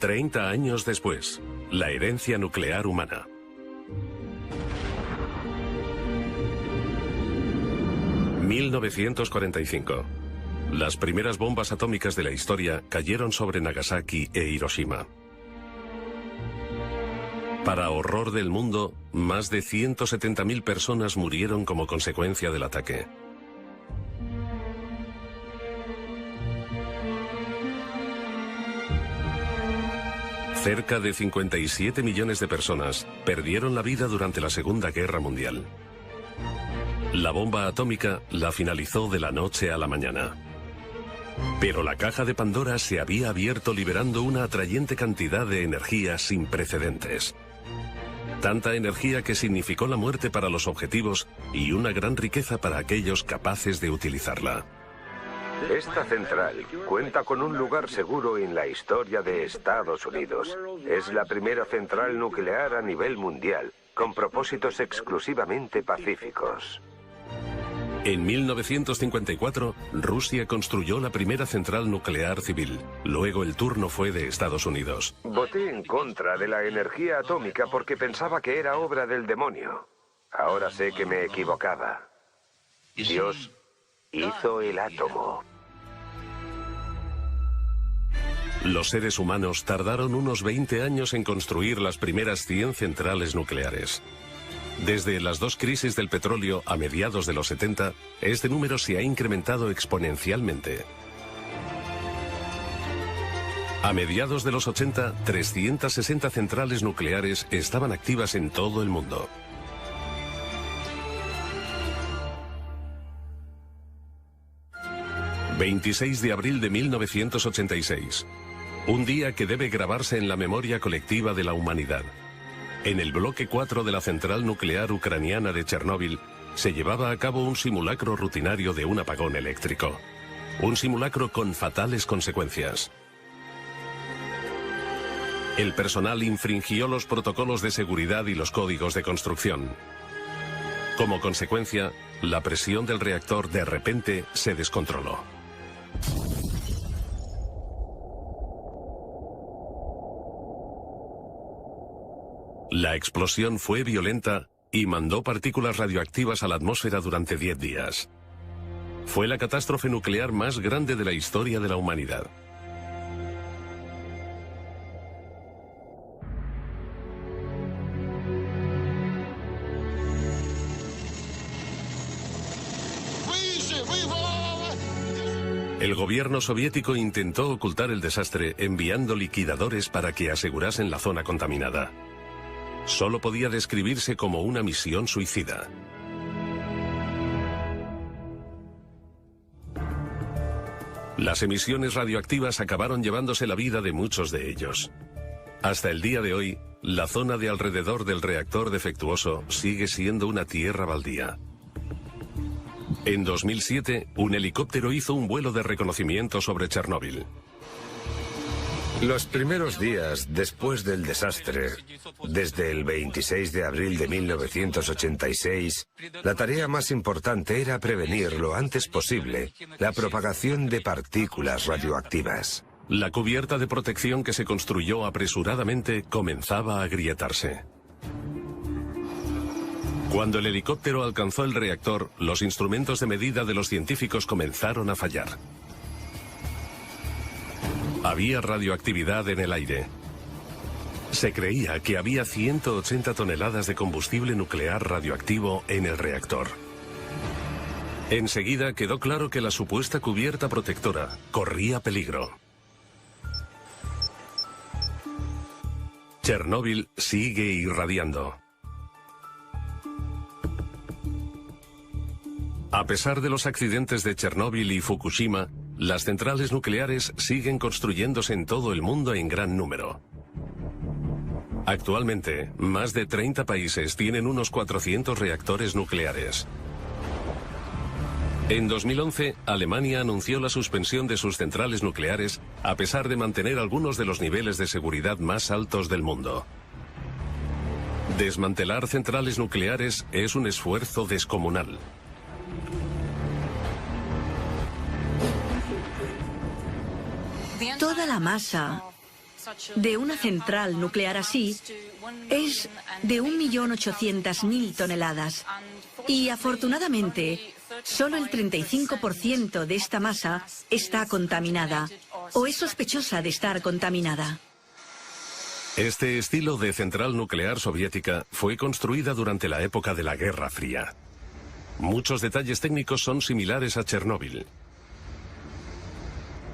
30 años después, la herencia nuclear humana. ...1945... Las primeras bombas atómicas de la historia cayeron sobre Nagasaki e Hiroshima. Para horror del mundo, más de 170.000 personas murieron como consecuencia del ataque. Cerca de 57 millones de personas perdieron la vida durante la Segunda Guerra Mundial. La bomba atómica la finalizó de la noche a la mañana. Pero la caja de Pandora se había abierto liberando una atrayente cantidad de energía sin precedentes. Tanta energía que significó la muerte para los objetivos y una gran riqueza para aquellos capaces de utilizarla. Esta central cuenta con un lugar seguro en la historia de Estados Unidos. Es la primera central nuclear a nivel mundial, con propósitos exclusivamente pacíficos. En 1954, Rusia construyó la primera central nuclear civil. Luego el turno fue de Estados Unidos. Voté en contra de la energía atómica porque pensaba que era obra del demonio. Ahora sé que me equivocaba. Dios hizo el átomo. Los seres humanos tardaron unos 20 años en construir las primeras 100 centrales nucleares. Desde las dos crisis del petróleo a mediados de los 70, este número se ha incrementado exponencialmente. A mediados de los 80, 360 centrales nucleares estaban activas en todo el mundo. ...26 de abril de 1986... un día que debe grabarse en la memoria colectiva de la humanidad. En el bloque 4 de la central nuclear ucraniana de Chernóbil se llevaba a cabo un simulacro rutinario de un apagón eléctrico. Un simulacro con fatales consecuencias. El personal infringió los protocolos de seguridad y los códigos de construcción. Como consecuencia, la presión del reactor de repente se descontroló. La explosión fue violenta y mandó partículas radioactivas a la atmósfera durante 10 días. Fue la catástrofe nuclear más grande de la historia de la humanidad. El gobierno soviético intentó ocultar el desastre enviando liquidadores para que asegurasen la zona contaminada. Solo podía describirse como una misión suicida. Las emisiones radioactivas acabaron llevándose la vida de muchos de ellos. Hasta el día de hoy, la zona de alrededor del reactor defectuoso sigue siendo una tierra baldía. En 2007, un helicóptero hizo un vuelo de reconocimiento sobre Chernóbil. Los primeros días después del desastre, desde el 26 de abril de 1986, la tarea más importante era prevenir lo antes posible la propagación de partículas radioactivas. La cubierta de protección que se construyó apresuradamente comenzaba a agrietarse. Cuando el helicóptero alcanzó el reactor, los instrumentos de medida de los científicos comenzaron a fallar. Había radioactividad en el aire. Se creía que había 180 toneladas de combustible nuclear radioactivo en el reactor. Enseguida quedó claro que la supuesta cubierta protectora corría peligro. Chernóbil sigue irradiando. A pesar de los accidentes de Chernóbil y Fukushima, las centrales nucleares siguen construyéndose en todo el mundo en gran número. Actualmente, más de 30 países tienen unos 400 reactores nucleares. En 2011, Alemania anunció la suspensión de sus centrales nucleares a pesar de mantener algunos de los niveles de seguridad más altos del mundo. Desmantelar centrales nucleares es un esfuerzo descomunal. Toda la masa de una central nuclear así es de 1.800.000 toneladas. Y afortunadamente, solo el 35% de esta masa está contaminada o es sospechosa de estar contaminada. Este estilo de central nuclear soviética fue construida durante la época de la Guerra Fría. Muchos detalles técnicos son similares a Chernóbil.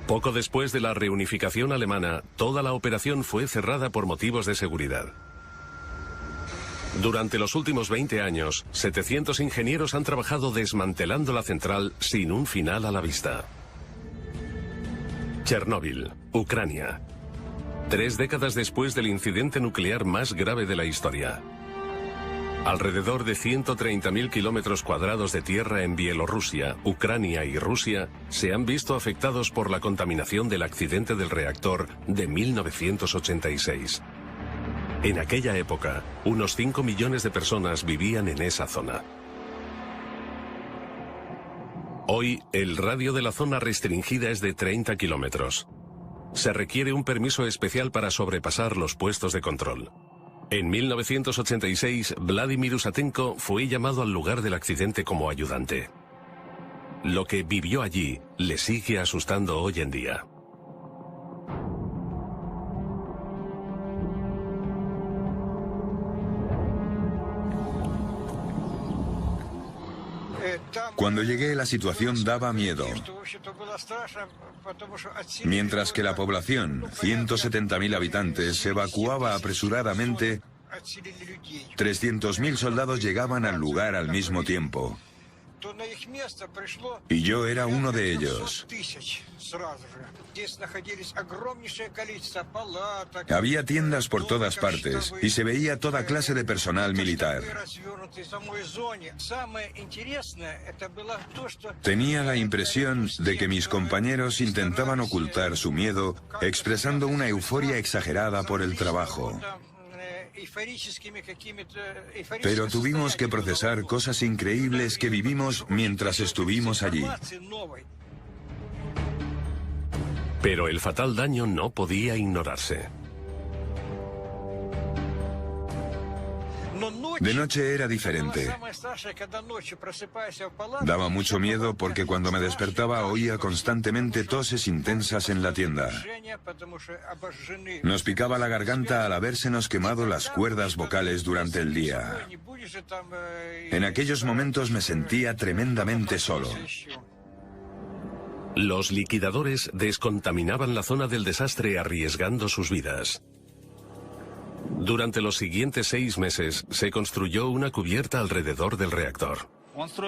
Poco después de la reunificación alemana, toda la operación fue cerrada por motivos de seguridad. Durante los últimos 20 años, 700 ingenieros han trabajado desmantelando la central sin un final a la vista. Chernóbil, Ucrania. 3 décadas después del incidente nuclear más grave de la historia. Alrededor de 130.000 kilómetros cuadrados de tierra en Bielorrusia, Ucrania y Rusia se han visto afectados por la contaminación del accidente del reactor de 1986. En aquella época, unos 5 millones de personas vivían en esa zona. Hoy, el radio de la zona restringida es de 30 kilómetros. Se requiere un permiso especial para sobrepasar los puestos de control. En 1986, Vladimir Usatenko fue llamado al lugar del accidente como ayudante. Lo que vivió allí le sigue asustando hoy en día. Cuando llegué, la situación daba miedo. Mientras que la población, 170.000 habitantes, se evacuaba apresuradamente, 300.000 soldados llegaban al lugar al mismo tiempo. Y yo era uno de ellos. Había tiendas por todas partes y se veía toda clase de personal militar. Tenía la impresión de que mis compañeros intentaban ocultar su miedo, expresando una euforia exagerada por el trabajo. Pero tuvimos que procesar cosas increíbles que vivimos mientras estuvimos allí. Pero el fatal daño no podía ignorarse. De noche era diferente. Daba mucho miedo porque cuando me despertaba oía constantemente toses intensas en la tienda. Nos picaba la garganta al habérsenos quemado las cuerdas vocales durante el día. En aquellos momentos me sentía tremendamente solo. Los liquidadores descontaminaban la zona del desastre arriesgando sus vidas. Durante los siguientes 6 meses se construyó una cubierta alrededor del reactor.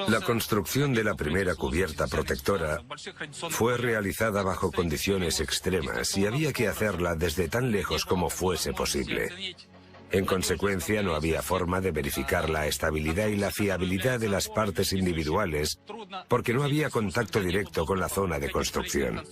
La construcción de la primera cubierta protectora fue realizada bajo condiciones extremas y había que hacerla desde tan lejos como fuese posible. En consecuencia, no había forma de verificar la estabilidad y la fiabilidad de las partes individuales porque no había contacto directo con la zona de construcción.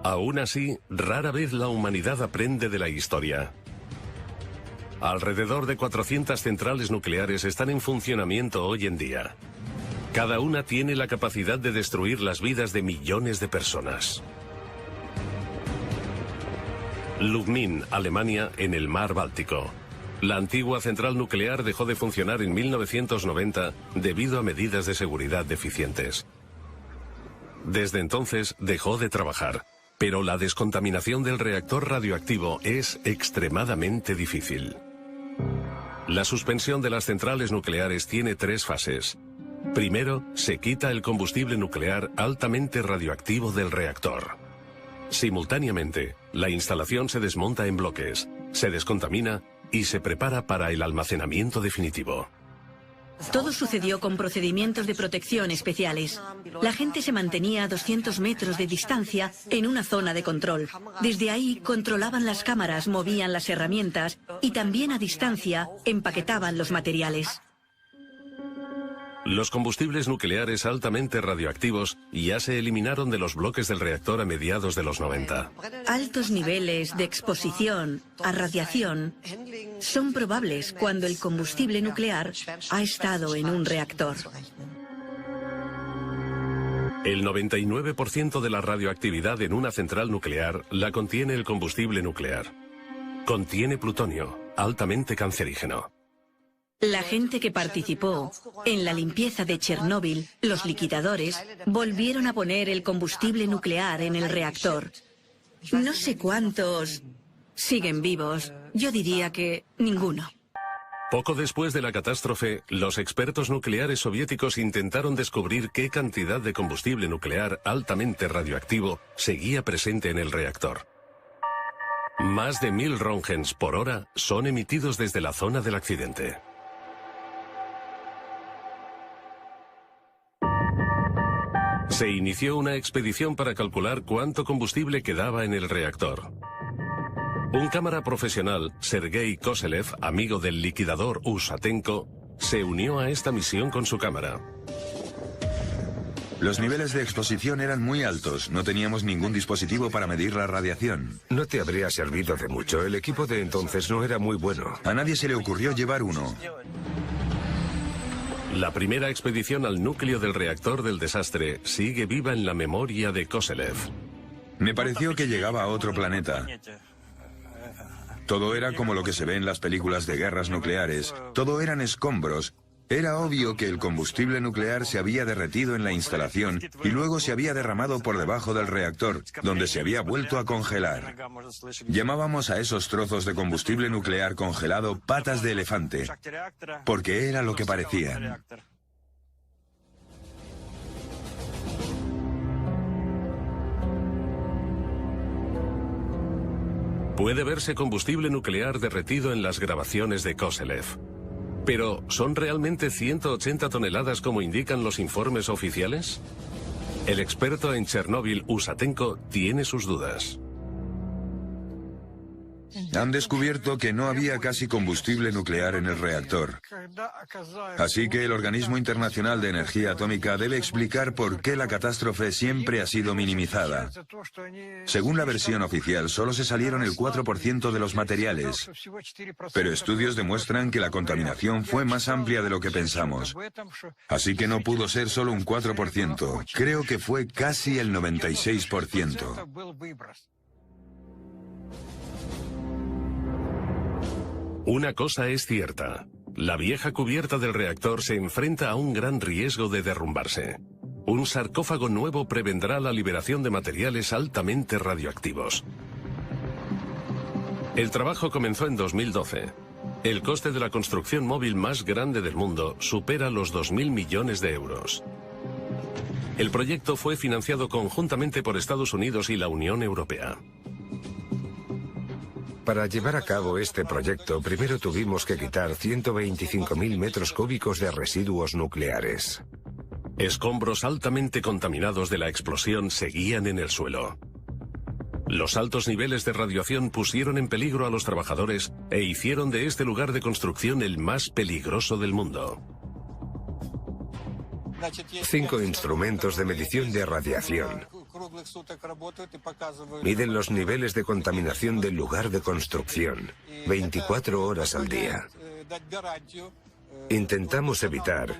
Aún así, rara vez la humanidad aprende de la historia. Alrededor de 400 centrales nucleares están en funcionamiento hoy en día. Cada una tiene la capacidad de destruir las vidas de millones de personas. Lubmin, Alemania, en el mar Báltico. La antigua central nuclear dejó de funcionar en 1990 debido a medidas de seguridad deficientes. Desde entonces dejó de trabajar. Pero la descontaminación del reactor radioactivo es extremadamente difícil. La suspensión de las centrales nucleares tiene 3 fases. Primero, se quita el combustible nuclear altamente radioactivo del reactor. Simultáneamente, la instalación se desmonta en bloques, se descontamina y se prepara para el almacenamiento definitivo. Todo sucedió con procedimientos de protección especiales. La gente se mantenía a 200 metros de distancia en una zona de control. Desde ahí controlaban las cámaras, movían las herramientas y también a distancia empaquetaban los materiales. Los combustibles nucleares altamente radioactivos ya se eliminaron de los bloques del reactor a mediados de los 90. Altos niveles de exposición a radiación son probables cuando el combustible nuclear ha estado en un reactor. El 99% de la radioactividad en una central nuclear la contiene el combustible nuclear. Contiene plutonio, altamente cancerígeno. La gente que participó en la limpieza de Chernóbil, los liquidadores, volvieron a poner el combustible nuclear en el reactor. No sé cuántos siguen vivos. Yo diría que ninguno. Poco después de la catástrofe, los expertos nucleares soviéticos intentaron descubrir qué cantidad de combustible nuclear altamente radioactivo seguía presente en el reactor. Más de 1000 röntgens por hora son emitidos desde la zona del accidente. Se inició una expedición para calcular cuánto combustible quedaba en el reactor. Un cámara profesional, Sergei Koselev, amigo del liquidador Usatenko, se unió a esta misión con su cámara. Los niveles de exposición eran muy altos. No teníamos ningún dispositivo para medir la radiación. No te habría servido de mucho. El equipo de entonces no era muy bueno. A nadie se le ocurrió llevar uno. La primera expedición al núcleo del reactor del desastre sigue viva en la memoria de Koselev. Me pareció que llegaba a otro planeta. Todo era como lo que se ve en las películas de guerras nucleares. Todo eran escombros. Era obvio que el combustible nuclear se había derretido en la instalación y luego se había derramado por debajo del reactor, donde se había vuelto a congelar. Llamábamos a esos trozos de combustible nuclear congelado patas de elefante, porque era lo que parecían. Puede verse combustible nuclear derretido en las grabaciones de Koselev. Pero, ¿son realmente 180 toneladas como indican los informes oficiales? El experto en Chernóbil, Usatenko, tiene sus dudas. Han descubierto que no había casi combustible nuclear en el reactor. Así que el Organismo Internacional de Energía Atómica debe explicar por qué la catástrofe siempre ha sido minimizada. Según la versión oficial, solo se salieron el 4% de los materiales. Pero estudios demuestran que la contaminación fue más amplia de lo que pensamos. Así que no pudo ser solo un 4%. Creo que fue casi el 96%. Una cosa es cierta. La vieja cubierta del reactor se enfrenta a un gran riesgo de derrumbarse. Un sarcófago nuevo prevendrá la liberación de materiales altamente radioactivos. El trabajo comenzó en 2012. El coste de la construcción móvil más grande del mundo supera los 2.000 millones de euros. El proyecto fue financiado conjuntamente por Estados Unidos y la Unión Europea. Para llevar a cabo este proyecto, primero tuvimos que quitar 125.000 metros cúbicos de residuos nucleares. Escombros altamente contaminados de la explosión seguían en el suelo. Los altos niveles de radiación pusieron en peligro a los trabajadores e hicieron de este lugar de construcción el más peligroso del mundo. 5 instrumentos de medición de radiación. Miden los niveles de contaminación del lugar de construcción, 24 horas al día. Intentamos evitar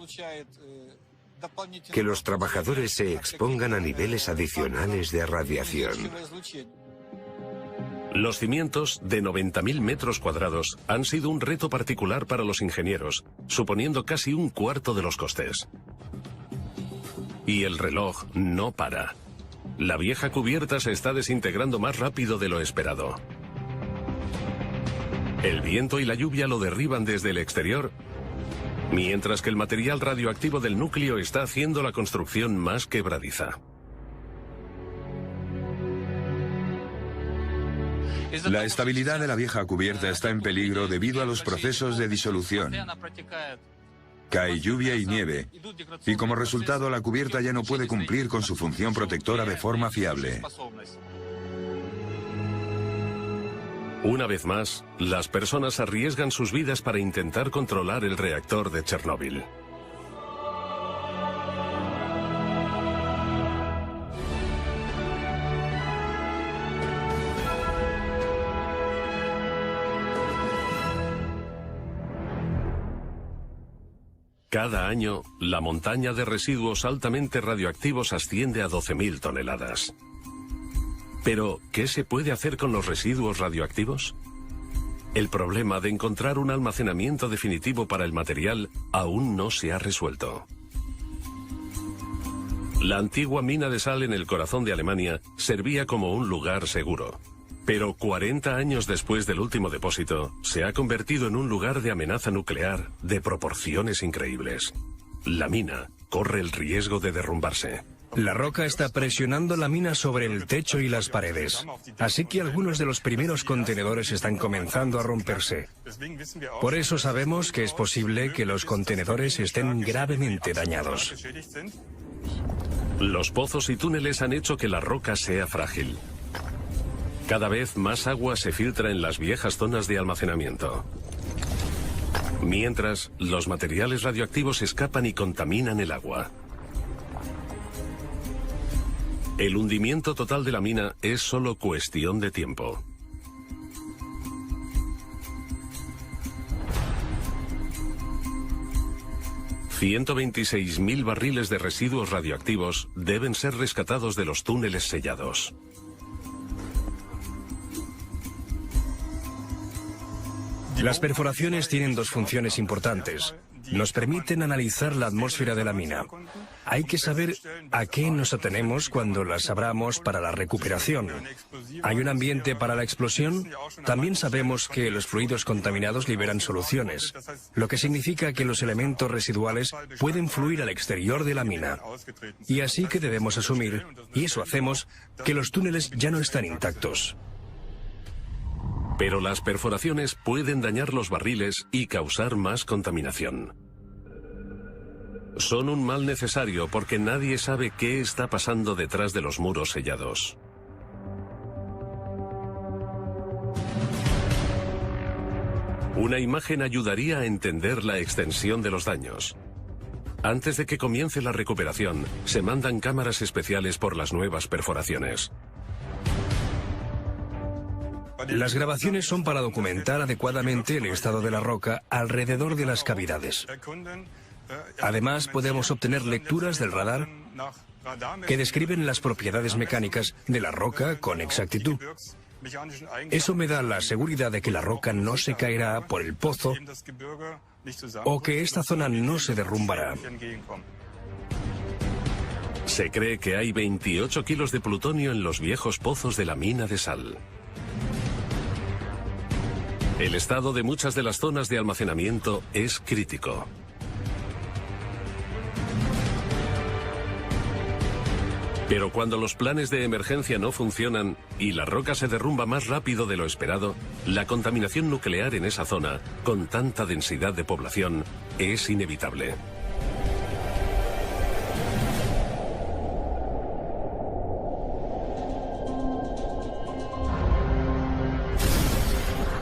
que los trabajadores se expongan a niveles adicionales de radiación. Los cimientos, de 90.000 metros cuadrados, han sido un reto particular para los ingenieros, suponiendo casi un cuarto de los costes. Y el reloj no para. La vieja cubierta se está desintegrando más rápido de lo esperado. El viento y la lluvia lo derriban desde el exterior, mientras que el material radioactivo del núcleo está haciendo la construcción más quebradiza. La estabilidad de la vieja cubierta está en peligro debido a los procesos de disolución. Cae lluvia y nieve, y como resultado la cubierta ya no puede cumplir con su función protectora de forma fiable. Una vez más, las personas arriesgan sus vidas para intentar controlar el reactor de Chernóbil. Cada año, la montaña de residuos altamente radioactivos asciende a 12.000 toneladas. Pero, ¿qué se puede hacer con los residuos radioactivos? El problema de encontrar un almacenamiento definitivo para el material aún no se ha resuelto. La antigua mina de sal en el corazón de Alemania servía como un lugar seguro. Pero 40 años después del último depósito, se ha convertido en un lugar de amenaza nuclear de proporciones increíbles. La mina corre el riesgo de derrumbarse. La roca está presionando la mina sobre el techo y las paredes, así que algunos de los primeros contenedores están comenzando a romperse. Por eso sabemos que es posible que los contenedores estén gravemente dañados. Los pozos y túneles han hecho que la roca sea frágil. Cada vez más agua se filtra en las viejas zonas de almacenamiento. Mientras, los materiales radioactivos escapan y contaminan el agua. El hundimiento total de la mina es solo cuestión de tiempo. $126.000 barriles de residuos radioactivos deben ser rescatados de los túneles sellados. Las perforaciones tienen dos funciones importantes. Nos permiten analizar la atmósfera de la mina. Hay que saber a qué nos atenemos cuando las abramos para la recuperación. ¿Hay un ambiente para la explosión? También sabemos que los fluidos contaminados liberan soluciones, lo que significa que los elementos residuales pueden fluir al exterior de la mina. Y así que debemos asumir, y eso hacemos, que los túneles ya no están intactos. Pero las perforaciones pueden dañar los barriles y causar más contaminación. Son un mal necesario porque nadie sabe qué está pasando detrás de los muros sellados. Una imagen ayudaría a entender la extensión de los daños. Antes de que comience la recuperación, se mandan cámaras especiales por las nuevas perforaciones. Las grabaciones son para documentar adecuadamente el estado de la roca alrededor de las cavidades. Además, podemos obtener lecturas del radar que describen las propiedades mecánicas de la roca con exactitud. Eso me da la seguridad de que la roca no se caerá por el pozo o que esta zona no se derrumbará. Se cree que hay 28 kilos de plutonio en los viejos pozos de la mina de sal. El estado de muchas de las zonas de almacenamiento es crítico. Pero cuando los planes de emergencia no funcionan y la roca se derrumba más rápido de lo esperado, la contaminación nuclear en esa zona, con tanta densidad de población, es inevitable.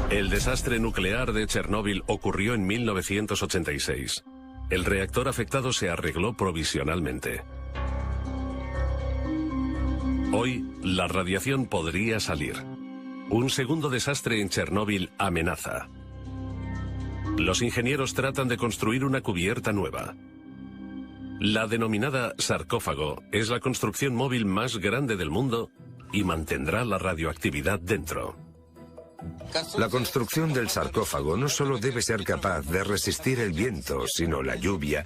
El desastre nuclear de Chernóbil ocurrió en 1986. El reactor afectado se arregló provisionalmente. Hoy, la radiación podría salir. Un segundo desastre en Chernóbil amenaza. Los ingenieros tratan de construir una cubierta nueva. La denominada sarcófago es la construcción móvil más grande del mundo y mantendrá la radioactividad dentro. La construcción del sarcófago no solo debe ser capaz de resistir el viento, sino la lluvia,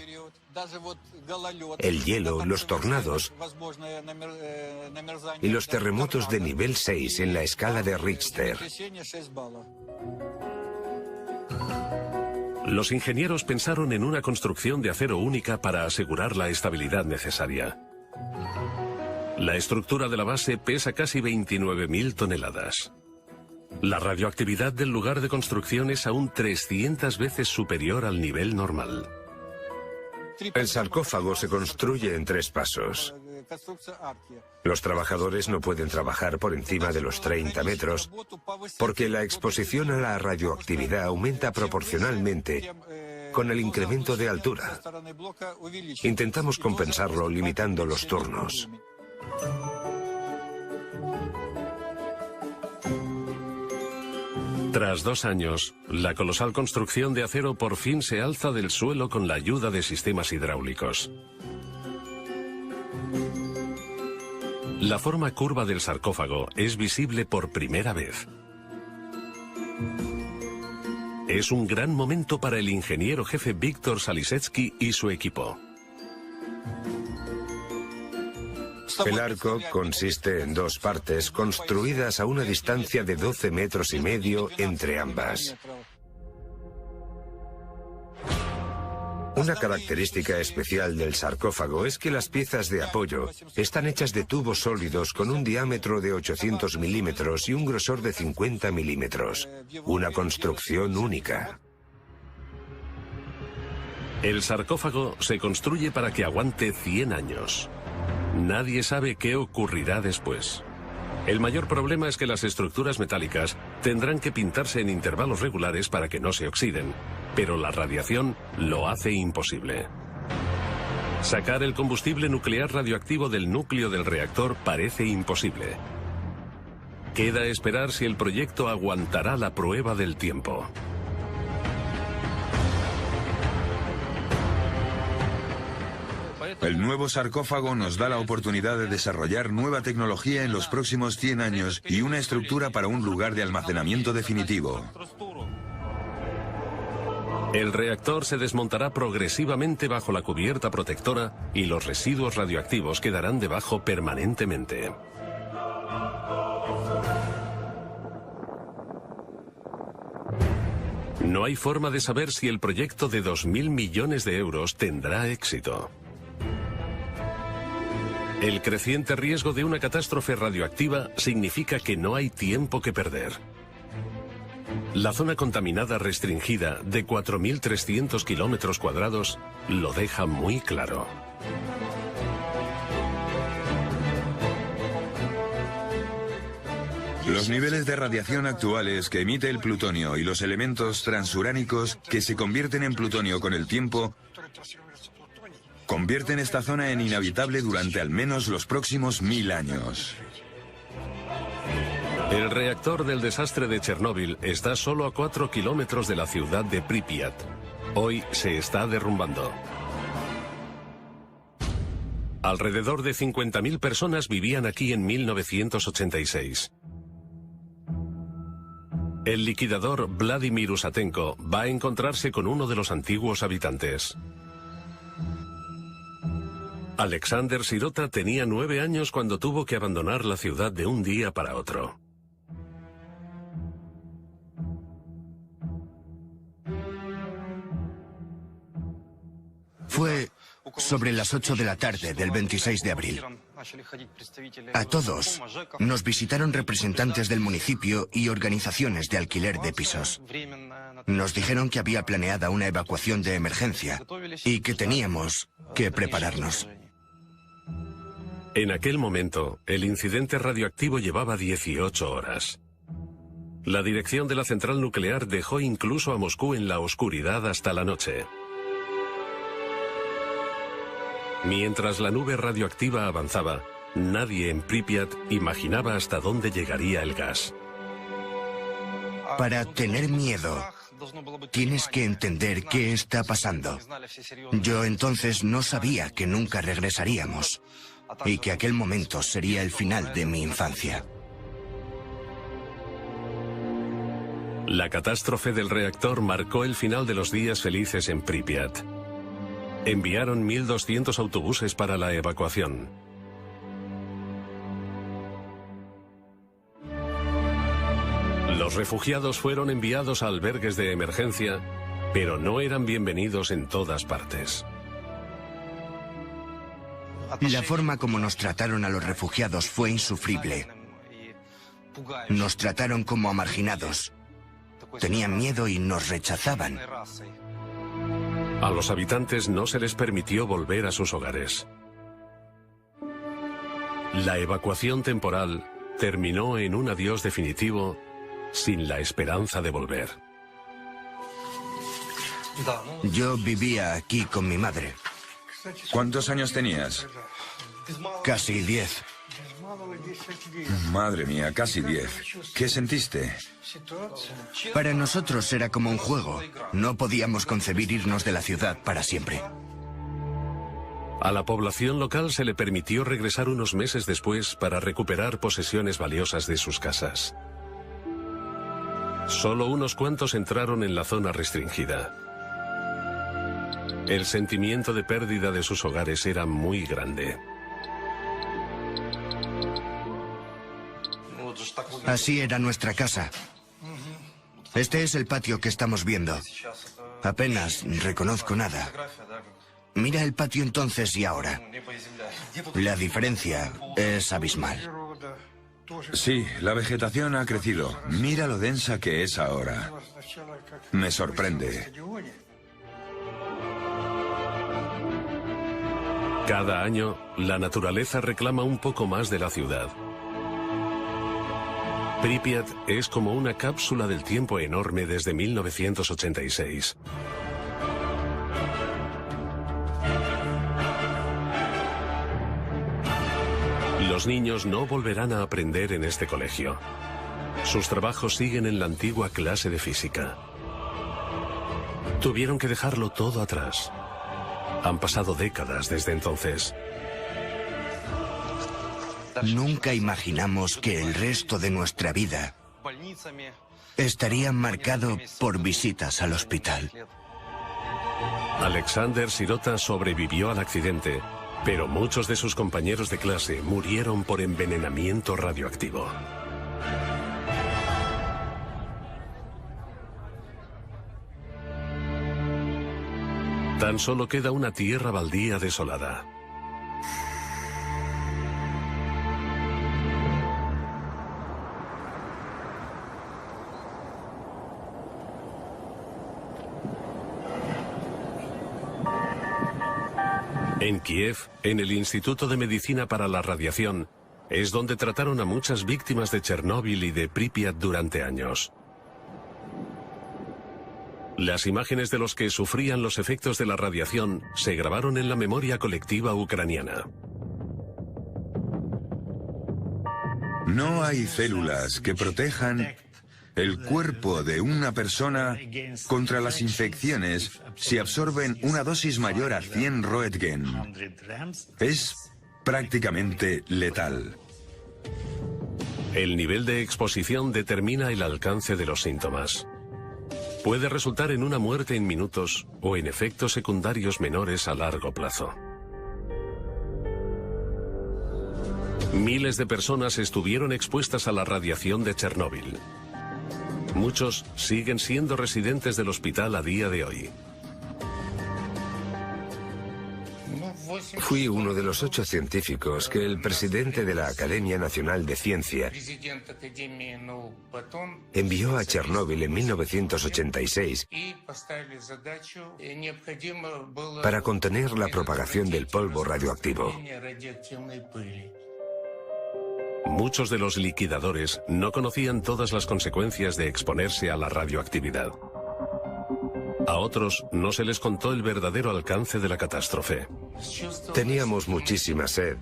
el hielo, los tornados y los terremotos de nivel 6 en la escala de Richter. Los ingenieros pensaron en una construcción de acero única para asegurar la estabilidad necesaria. La estructura de la base pesa casi 29.000 toneladas. La radioactividad del lugar de construcción es aún 300 veces superior al nivel normal. El sarcófago se construye en 3 pasos. Los trabajadores no pueden trabajar por encima de los 30 metros porque la exposición a la radioactividad aumenta proporcionalmente con el incremento de altura. Intentamos compensarlo limitando los turnos. Tras 2 años, la colosal construcción de acero por fin se alza del suelo con la ayuda de sistemas hidráulicos. La forma curva del sarcófago es visible por primera vez. Es un gran momento para el ingeniero jefe Víctor Salisetsky y su equipo. El arco consiste en 2 partes construidas a una distancia de 12 metros y medio entre ambas. Una característica especial del sarcófago es que las piezas de apoyo están hechas de tubos sólidos con un diámetro de 800 milímetros y un grosor de 50 milímetros. Una construcción única. El sarcófago se construye para que aguante 100 años. Nadie sabe qué ocurrirá después. El mayor problema es que las estructuras metálicas tendrán que pintarse en intervalos regulares para que no se oxiden, pero la radiación lo hace imposible. Sacar el combustible nuclear radioactivo del núcleo del reactor parece imposible. Queda esperar si el proyecto aguantará la prueba del tiempo. El nuevo sarcófago nos da la oportunidad de desarrollar nueva tecnología en los próximos 100 años y una estructura para un lugar de almacenamiento definitivo. El reactor se desmontará progresivamente bajo la cubierta protectora y los residuos radioactivos quedarán debajo permanentemente. No hay forma de saber si el proyecto de 2.000 millones de euros tendrá éxito. El creciente riesgo de una catástrofe radioactiva significa que no hay tiempo que perder. La zona contaminada restringida de 4.300 kilómetros cuadrados lo deja muy claro. Los niveles de radiación actuales que emite el plutonio y los elementos transuránicos que se convierten en plutonio con el tiempo convierten esta zona en inhabitable durante al menos los próximos 1000 años. El reactor del desastre de Chernóbil está solo a 4 kilómetros de la ciudad de Pripyat. Hoy se está derrumbando. Alrededor de 50.000 personas vivían aquí en 1986. El liquidador Vladimir Usatenko va a encontrarse con uno de los antiguos habitantes. Alexander Sirota tenía 9 años cuando tuvo que abandonar la ciudad de un día para otro. Fue sobre las 8 de la tarde del 26 de abril. A todos nos visitaron representantes del municipio y organizaciones de alquiler de pisos. Nos dijeron que había planeada una evacuación de emergencia y que teníamos que prepararnos. En aquel momento, el incidente radioactivo llevaba 18 horas. La dirección de la central nuclear dejó incluso a Moscú en la oscuridad hasta la noche. Mientras la nube radioactiva avanzaba, nadie en Pripyat imaginaba hasta dónde llegaría el gas. Para tener miedo, tienes que entender qué está pasando. Yo entonces no sabía que nunca regresaríamos y que aquel momento sería el final de mi infancia. La catástrofe del reactor marcó el final de los días felices en Pripyat. Enviaron 1.200 autobuses para la evacuación. Los refugiados fueron enviados a albergues de emergencia, pero no eran bienvenidos en todas partes. La forma como nos trataron a los refugiados fue insufrible. Nos trataron como a marginados. Tenían miedo y nos rechazaban. A los habitantes no se les permitió volver a sus hogares. La evacuación temporal terminó en un adiós definitivo sin la esperanza de volver. Yo vivía aquí con mi madre. ¿Cuántos años tenías? Casi 10. Madre mía, casi 10. ¿Qué sentiste? Para nosotros era como un juego. No podíamos concebir irnos de la ciudad para siempre. A la población local se le permitió regresar unos meses después para recuperar posesiones valiosas de sus casas. Solo unos cuantos entraron en la zona restringida. El sentimiento de pérdida de sus hogares era muy grande. Así era nuestra casa. Este es el patio que estamos viendo. Apenas reconozco nada. Mira el patio entonces y ahora. La diferencia es abismal. Sí, la vegetación ha crecido. Mira lo densa que es ahora. Me sorprende. Cada año, la naturaleza reclama un poco más de la ciudad. Pripyat es como una cápsula del tiempo enorme desde 1986. Los niños no volverán a aprender en este colegio. Sus trabajos siguen en la antigua clase de física. Tuvieron que dejarlo todo atrás. Han pasado décadas desde entonces. Nunca imaginamos que el resto de nuestra vida estaría marcado por visitas al hospital. Alexander Sirota sobrevivió al accidente, pero muchos de sus compañeros de clase murieron por envenenamiento radioactivo. Tan solo queda una tierra baldía desolada. En Kiev, en el Instituto de Medicina para la Radiación, es donde trataron a muchas víctimas de Chernóbil y de Pripyat durante años. Las imágenes de los que sufrían los efectos de la radiación se grabaron en la memoria colectiva ucraniana. No hay células que protejan el cuerpo de una persona contra las infecciones si absorben una dosis mayor a 100 Roentgen. Es prácticamente letal. El nivel de exposición determina el alcance de los síntomas. Puede resultar en una muerte en minutos o en efectos secundarios menores a largo plazo. Miles de personas estuvieron expuestas a la radiación de Chernóbil. Muchos siguen siendo residentes del hospital a día de hoy. Fui uno de los 8 científicos que el presidente de la Academia Nacional de Ciencia envió a Chernóbil en 1986 para contener la propagación del polvo radioactivo. Muchos de los liquidadores no conocían todas las consecuencias de exponerse a la radioactividad. A otros no se les contó el verdadero alcance de la catástrofe. Teníamos muchísima sed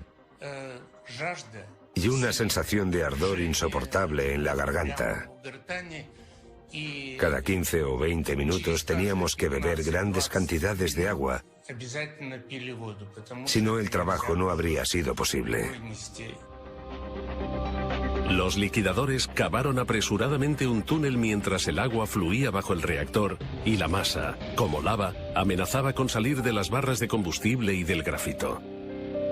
y una sensación de ardor insoportable en la garganta. Cada 15 o 20 minutos teníamos que beber grandes cantidades de agua, si no el trabajo no habría sido posible. Los liquidadores cavaron apresuradamente un túnel mientras el agua fluía bajo el reactor y la masa, como lava, amenazaba con salir de las barras de combustible y del grafito.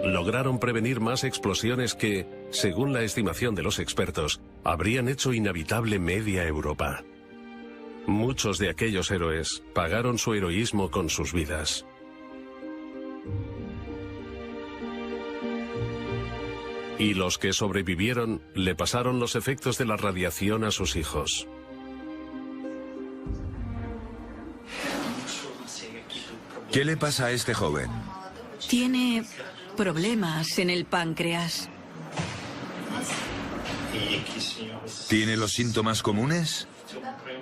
Lograron prevenir más explosiones que, según la estimación de los expertos, habrían hecho inhabitable media Europa. Muchos de aquellos héroes pagaron su heroísmo con sus vidas. Y los que sobrevivieron le pasaron los efectos de la radiación a sus hijos. ¿Qué le pasa a este joven? Tiene problemas en el páncreas. ¿Tiene los síntomas comunes?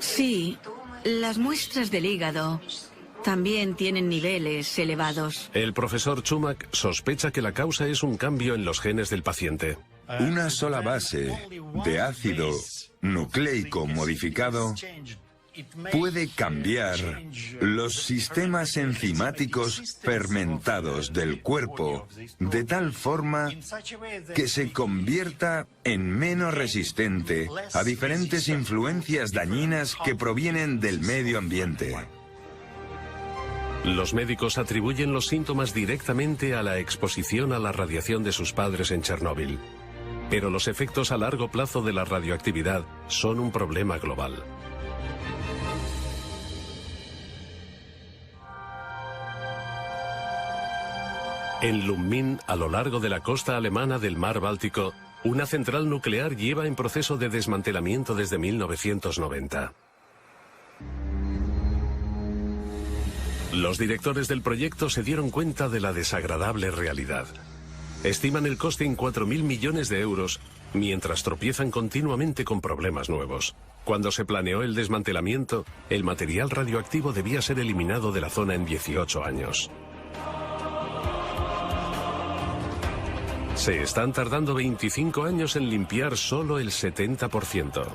Sí, las muestras del hígado también tienen niveles elevados. El profesor Chumak sospecha que la causa es un cambio en los genes del paciente. Una sola base de ácido nucleico modificado puede cambiar los sistemas enzimáticos fermentados del cuerpo de tal forma que se convierta en menos resistente a diferentes influencias dañinas que provienen del medio ambiente. Los médicos atribuyen los síntomas directamente a la exposición a la radiación de sus padres en Chernóbil. Pero los efectos a largo plazo de la radioactividad son un problema global. En Lubmin, a lo largo de la costa alemana del mar Báltico, una central nuclear lleva en proceso de desmantelamiento desde 1990. Los directores del proyecto se dieron cuenta de la desagradable realidad. Estiman el coste en 4.000 millones de euros, mientras tropiezan continuamente con problemas nuevos. Cuando se planeó el desmantelamiento, el material radioactivo debía ser eliminado de la zona en 18 años. Se están tardando 25 años en limpiar solo el 70%.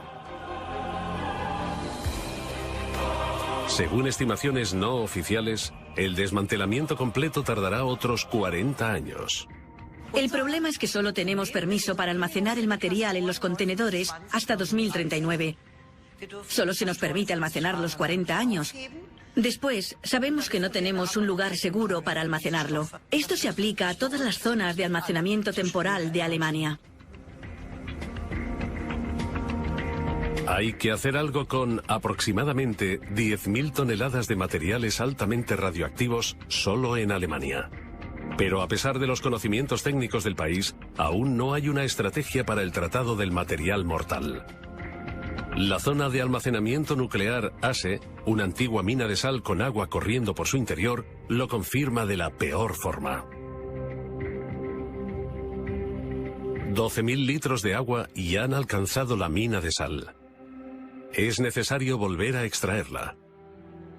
Según estimaciones no oficiales, el desmantelamiento completo tardará otros 40 años. El problema es que solo tenemos permiso para almacenar el material en los contenedores hasta 2039. Solo se nos permite almacenar los 40 años. Después, sabemos que no tenemos un lugar seguro para almacenarlo. Esto se aplica a todas las zonas de almacenamiento temporal de Alemania. Hay que hacer algo con aproximadamente 10.000 toneladas de materiales altamente radioactivos solo en Alemania. Pero a pesar de los conocimientos técnicos del país, aún no hay una estrategia para el tratado del material mortal. La zona de almacenamiento nuclear ASE, una antigua mina de sal con agua corriendo por su interior, lo confirma de la peor forma. 12.000 litros de agua y han alcanzado la mina de sal. Es necesario volver a extraerla.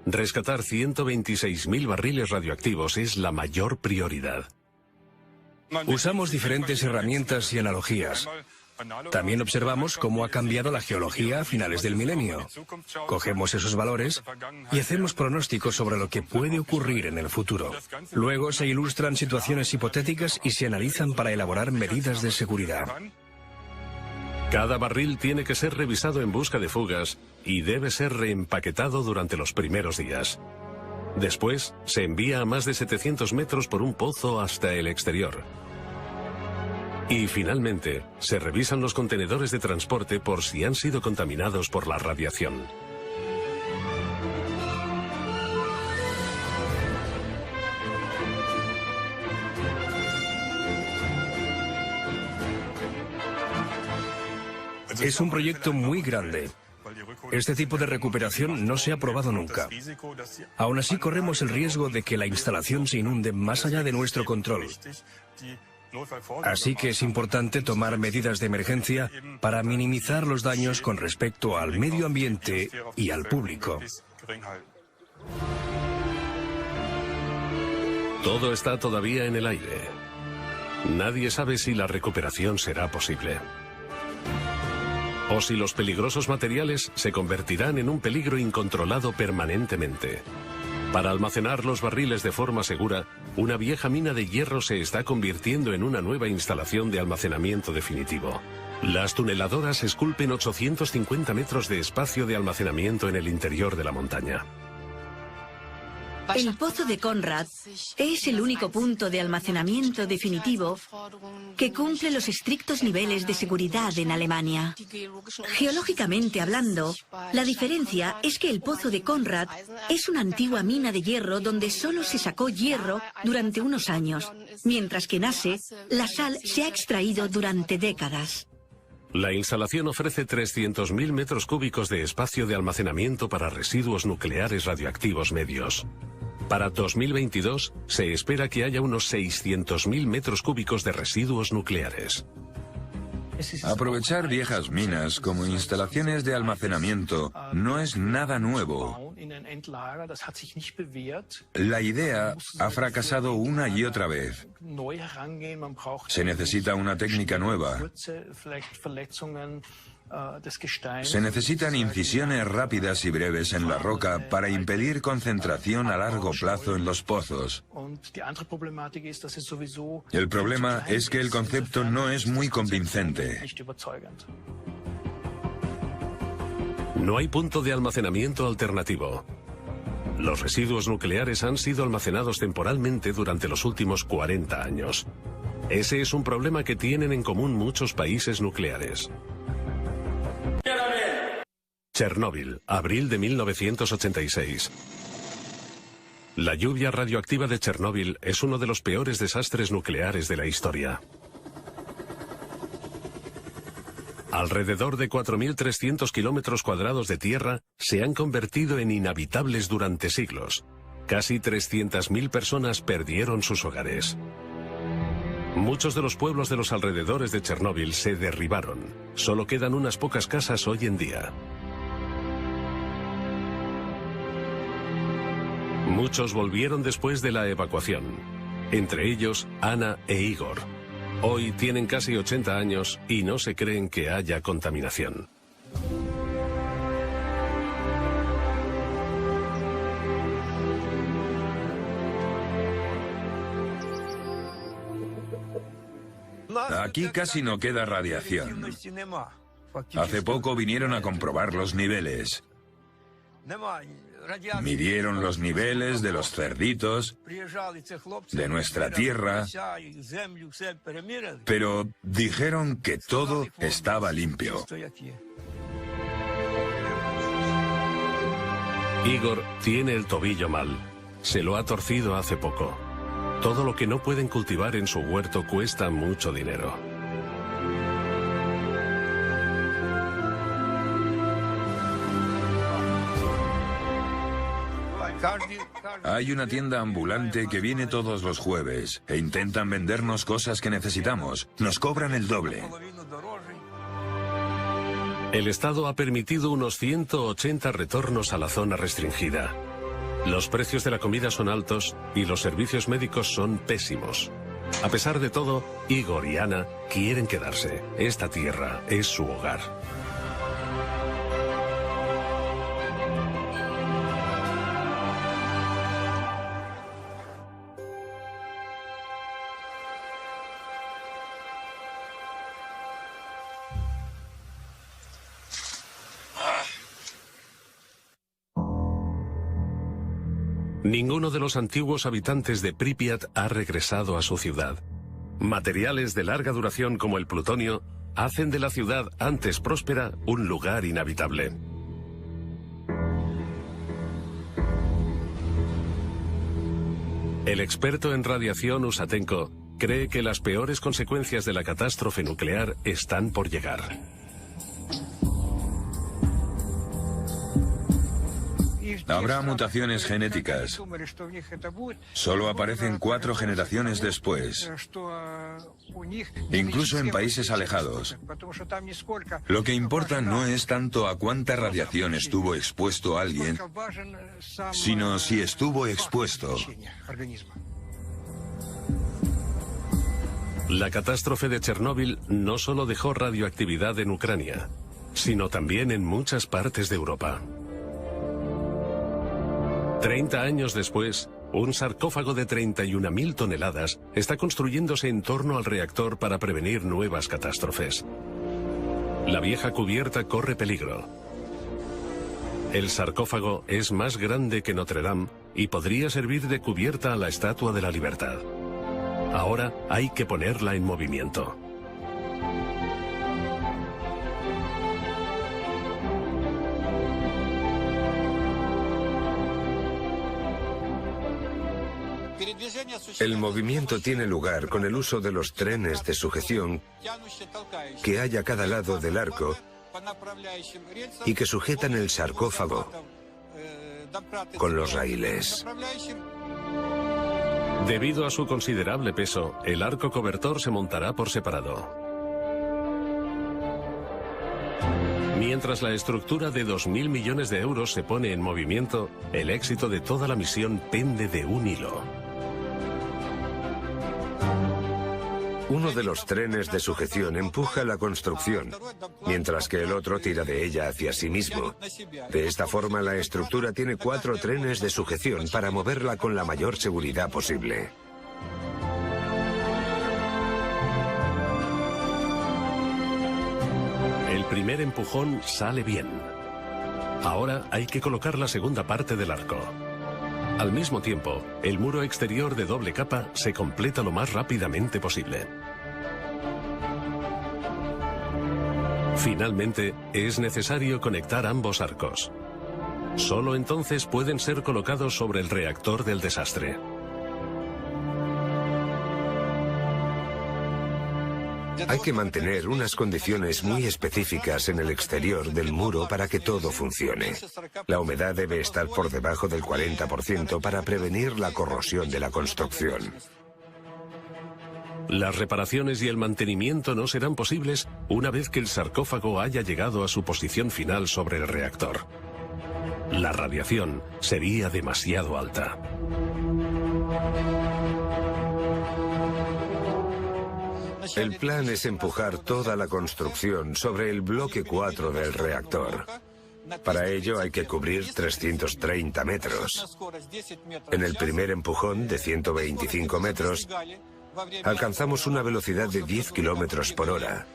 Rescatar 126.000 barriles radioactivos es la mayor prioridad. Usamos diferentes herramientas y analogías. También observamos cómo ha cambiado la geología a finales del milenio. Cogemos esos valores y hacemos pronósticos sobre lo que puede ocurrir en el futuro. Luego se ilustran situaciones hipotéticas y se analizan para elaborar medidas de seguridad. Cada barril tiene que ser revisado en busca de fugas y debe ser reempaquetado durante los primeros días. Después, se envía a más de 700 metros por un pozo hasta el exterior. Y finalmente, se revisan los contenedores de transporte por si han sido contaminados por la radiación. Es un proyecto muy grande. Este tipo de recuperación no se ha probado nunca. Aún así, corremos el riesgo de que la instalación se inunde más allá de nuestro control. Así que es importante tomar medidas de emergencia para minimizar los daños con respecto al medio ambiente y al público. Todo está todavía en el aire. Nadie sabe si la recuperación será posible. O si los peligrosos materiales se convertirán en un peligro incontrolado permanentemente. Para almacenar los barriles de forma segura, una vieja mina de hierro se está convirtiendo en una nueva instalación de almacenamiento definitivo. Las tuneladoras esculpen 850 metros de espacio de almacenamiento en el interior de la montaña. El pozo de Konrad es el único punto de almacenamiento definitivo que cumple los estrictos niveles de seguridad en Alemania. Geológicamente hablando, la diferencia es que el pozo de Konrad es una antigua mina de hierro donde solo se sacó hierro durante unos años, mientras que en ASE la sal se ha extraído durante décadas. La instalación ofrece 300.000 metros cúbicos de espacio de almacenamiento para residuos nucleares radioactivos medios. Para 2022 se espera que haya unos 600.000 metros cúbicos de residuos nucleares. Aprovechar viejas minas como instalaciones de almacenamiento no es nada nuevo. La idea ha fracasado una y otra vez. Se necesita una técnica nueva. Se necesitan incisiones rápidas y breves en la roca para impedir concentración a largo plazo en los pozos. El problema es que el concepto no es muy convincente. No hay punto de almacenamiento alternativo. Los residuos nucleares han sido almacenados temporalmente durante los últimos 40 años. Ese es un problema que tienen en común muchos países nucleares. Chernóbil, abril de 1986. La lluvia radioactiva de Chernóbil es uno de los peores desastres nucleares de la historia. Alrededor de 4.300 kilómetros cuadrados de tierra se han convertido en inhabitables durante siglos. Casi 300.000 personas perdieron sus hogares. Muchos de los pueblos de los alrededores de Chernóbil se derribaron. Solo quedan unas pocas casas hoy en día. Muchos volvieron después de la evacuación, entre ellos Ana e Igor. Hoy tienen casi 80 años y no se creen que haya contaminación. Aquí casi no queda radiación. Hace poco vinieron a comprobar los niveles. Midieron los niveles de los cerditos, de nuestra tierra, pero dijeron que todo estaba limpio. Igor tiene el tobillo mal. Se lo ha torcido hace poco. Todo lo que no pueden cultivar en su huerto cuesta mucho dinero. Hay una tienda ambulante que viene todos los jueves e intentan vendernos cosas que necesitamos. Nos cobran el doble. El Estado ha permitido unos 180 retornos a la zona restringida. Los precios de la comida son altos y los servicios médicos son pésimos. A pesar de todo, Igor y Ana quieren quedarse. Esta tierra es su hogar. Ninguno de los antiguos habitantes de Pripyat ha regresado a su ciudad. Materiales de larga duración como el plutonio hacen de la ciudad antes próspera un lugar inhabitable. El experto en radiación Usatenko cree que las peores consecuencias de la catástrofe nuclear están por llegar. Habrá mutaciones genéticas. Solo aparecen 4 generaciones después. Incluso en países alejados. Lo que importa no es tanto a cuánta radiación estuvo expuesto alguien, sino si estuvo expuesto. La catástrofe de Chernóbil no solo dejó radioactividad en Ucrania, sino también en muchas partes de Europa. 30 años después, un sarcófago de 31.000 toneladas está construyéndose en torno al reactor para prevenir nuevas catástrofes. La vieja cubierta corre peligro. El sarcófago es más grande que Notre Dame y podría servir de cubierta a la Estatua de la Libertad. Ahora hay que ponerla en movimiento. El movimiento tiene lugar con el uso de los trenes de sujeción que hay a cada lado del arco y que sujetan el sarcófago con los raíles. Debido a su considerable peso, el arco cobertor se montará por separado. Mientras la estructura de 2.000 millones de euros se pone en movimiento, el éxito de toda la misión pende de un hilo. Uno de los trenes de sujeción empuja la construcción, mientras que el otro tira de ella hacia sí mismo. De esta forma, la estructura tiene 4 trenes de sujeción para moverla con la mayor seguridad posible. El primer empujón sale bien. Ahora hay que colocar la segunda parte del arco. Al mismo tiempo, el muro exterior de doble capa se completa lo más rápidamente posible. Finalmente, es necesario conectar ambos arcos. Solo entonces pueden ser colocados sobre el reactor del desastre. Hay que mantener unas condiciones muy específicas en el exterior del muro para que todo funcione. La humedad debe estar por debajo del 40% para prevenir la corrosión de la construcción. Las reparaciones y el mantenimiento no serán posibles una vez que el sarcófago haya llegado a su posición final sobre el reactor. La radiación sería demasiado alta. El plan es empujar toda la construcción sobre el bloque 4 del reactor. Para ello hay que cubrir 330 metros. En el primer empujón, de 125 metros, alcanzamos una velocidad de 10 kilómetros por hora.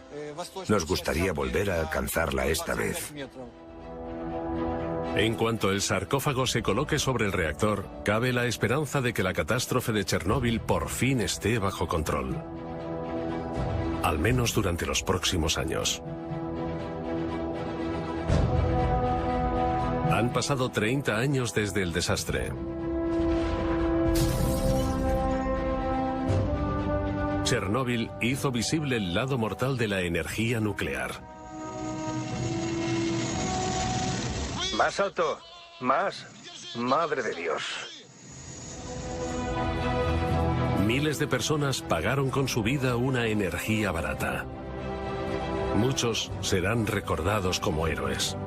Nos gustaría volver a alcanzarla esta vez. En cuanto el sarcófago se coloque sobre el reactor, cabe la esperanza de que la catástrofe de Chernóbil por fin esté bajo control. Al menos durante los próximos años. Han pasado 30 años desde el desastre. Chernóbil hizo visible el lado mortal de la energía nuclear. Más alto, más. Madre de Dios. Miles de personas pagaron con su vida una energía barata. Muchos serán recordados como héroes.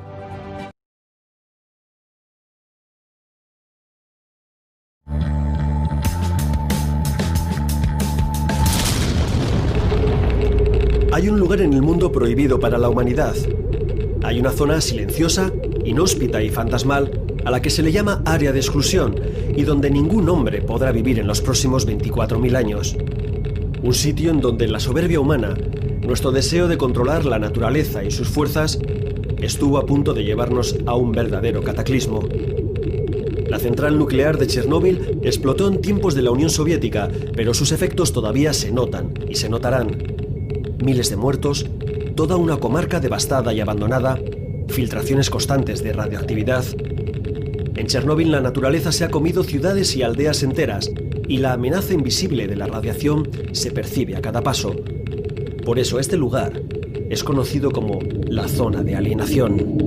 Hay un lugar en el mundo prohibido para la humanidad. Hay una zona silenciosa, inhóspita y fantasmal a la que se le llama área de exclusión y donde ningún hombre podrá vivir en los próximos 24.000 años. Un sitio en donde la soberbia humana, nuestro deseo de controlar la naturaleza y sus fuerzas, estuvo a punto de llevarnos a un verdadero cataclismo. La central nuclear de Chernóbil explotó en tiempos de la Unión Soviética, pero sus efectos todavía se notan y se notarán. Miles de muertos, toda una comarca devastada y abandonada, filtraciones constantes de radioactividad. En Chernóbil la naturaleza se ha comido ciudades y aldeas enteras y la amenaza invisible de la radiación se percibe a cada paso. Por eso este lugar es conocido como la zona de alienación.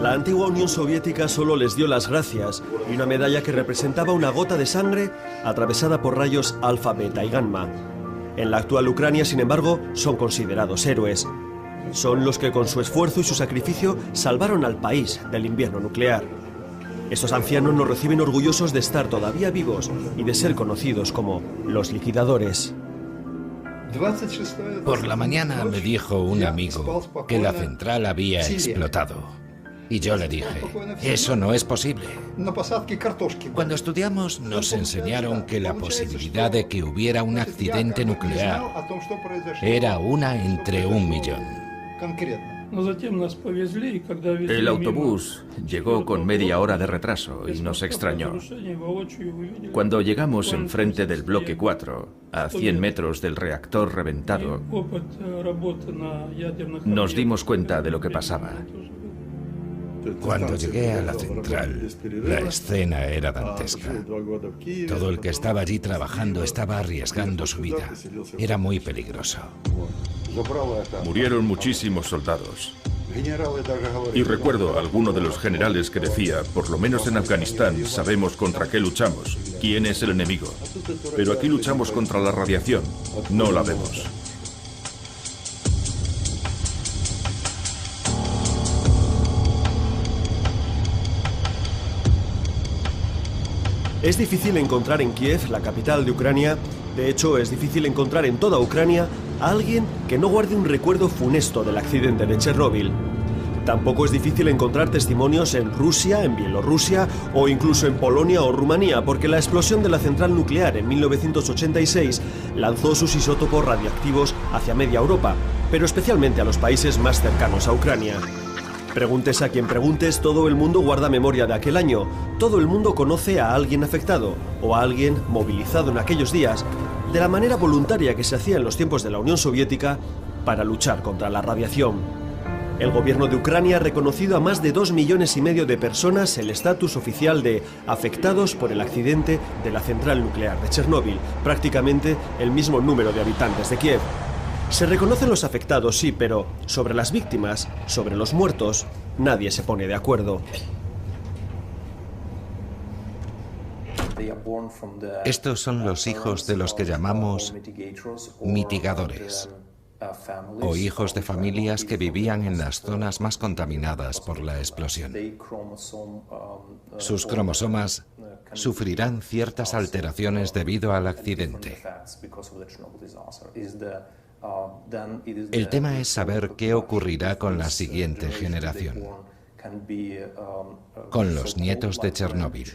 La antigua Unión Soviética solo les dio las gracias y una medalla que representaba una gota de sangre atravesada por rayos alfa, beta y gamma. En la actual Ucrania, sin embargo, son considerados héroes. Son los que con su esfuerzo y su sacrificio salvaron al país del invierno nuclear. Estos ancianos nos reciben orgullosos de estar todavía vivos y de ser conocidos como los liquidadores. Por la mañana me dijo un amigo que la central había explotado. Y yo le dije, eso no es posible. Cuando estudiamos nos enseñaron que la posibilidad de que hubiera un accidente nuclear era una entre 1.000.000. El autobús llegó con media hora de retraso y nos extrañó. Cuando llegamos enfrente del bloque 4, a 100 metros del reactor reventado, nos dimos cuenta de lo que pasaba. Cuando llegué a la central, la escena era dantesca. Todo el que estaba allí trabajando estaba arriesgando su vida. Era muy peligroso. Murieron muchísimos soldados. Y recuerdo a alguno de los generales que decía, por lo menos en Afganistán sabemos contra qué luchamos, quién es el enemigo. Pero aquí luchamos contra la radiación, no la vemos. Es difícil encontrar en Kiev, la capital de Ucrania, de hecho es difícil encontrar en toda Ucrania a alguien que no guarde un recuerdo funesto del accidente de Chernóbil. Tampoco es difícil encontrar testimonios en Rusia, en Bielorrusia o incluso en Polonia o Rumanía, porque la explosión de la central nuclear en 1986 lanzó sus isótopos radiactivos hacia media Europa, pero especialmente a los países más cercanos a Ucrania. Preguntes a quien preguntes, todo el mundo guarda memoria de aquel año. Todo el mundo conoce a alguien afectado o a alguien movilizado en aquellos días, de la manera voluntaria que se hacía en los tiempos de la Unión Soviética para luchar contra la radiación. El gobierno de Ucrania ha reconocido a más de 2,5 millones de personas el estatus oficial de afectados por el accidente de la central nuclear de Chernóbil, prácticamente el mismo número de habitantes de Kiev. Se reconocen los afectados, sí, pero sobre las víctimas, sobre los muertos, nadie se pone de acuerdo. Estos son los hijos de los que llamamos mitigadores, o hijos de familias que vivían en las zonas más contaminadas por la explosión. Sus cromosomas sufrirán ciertas alteraciones debido al accidente. El tema es saber qué ocurrirá con la siguiente generación, con los nietos de Chernóbil.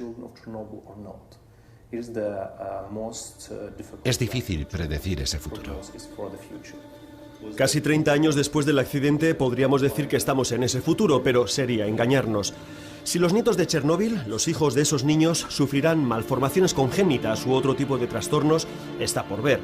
Es difícil predecir ese futuro. Casi 30 años después del accidente podríamos decir que estamos en ese futuro, pero sería engañarnos. Si los nietos de Chernóbil, los hijos de esos niños, sufrirán malformaciones congénitas u otro tipo de trastornos, está por ver.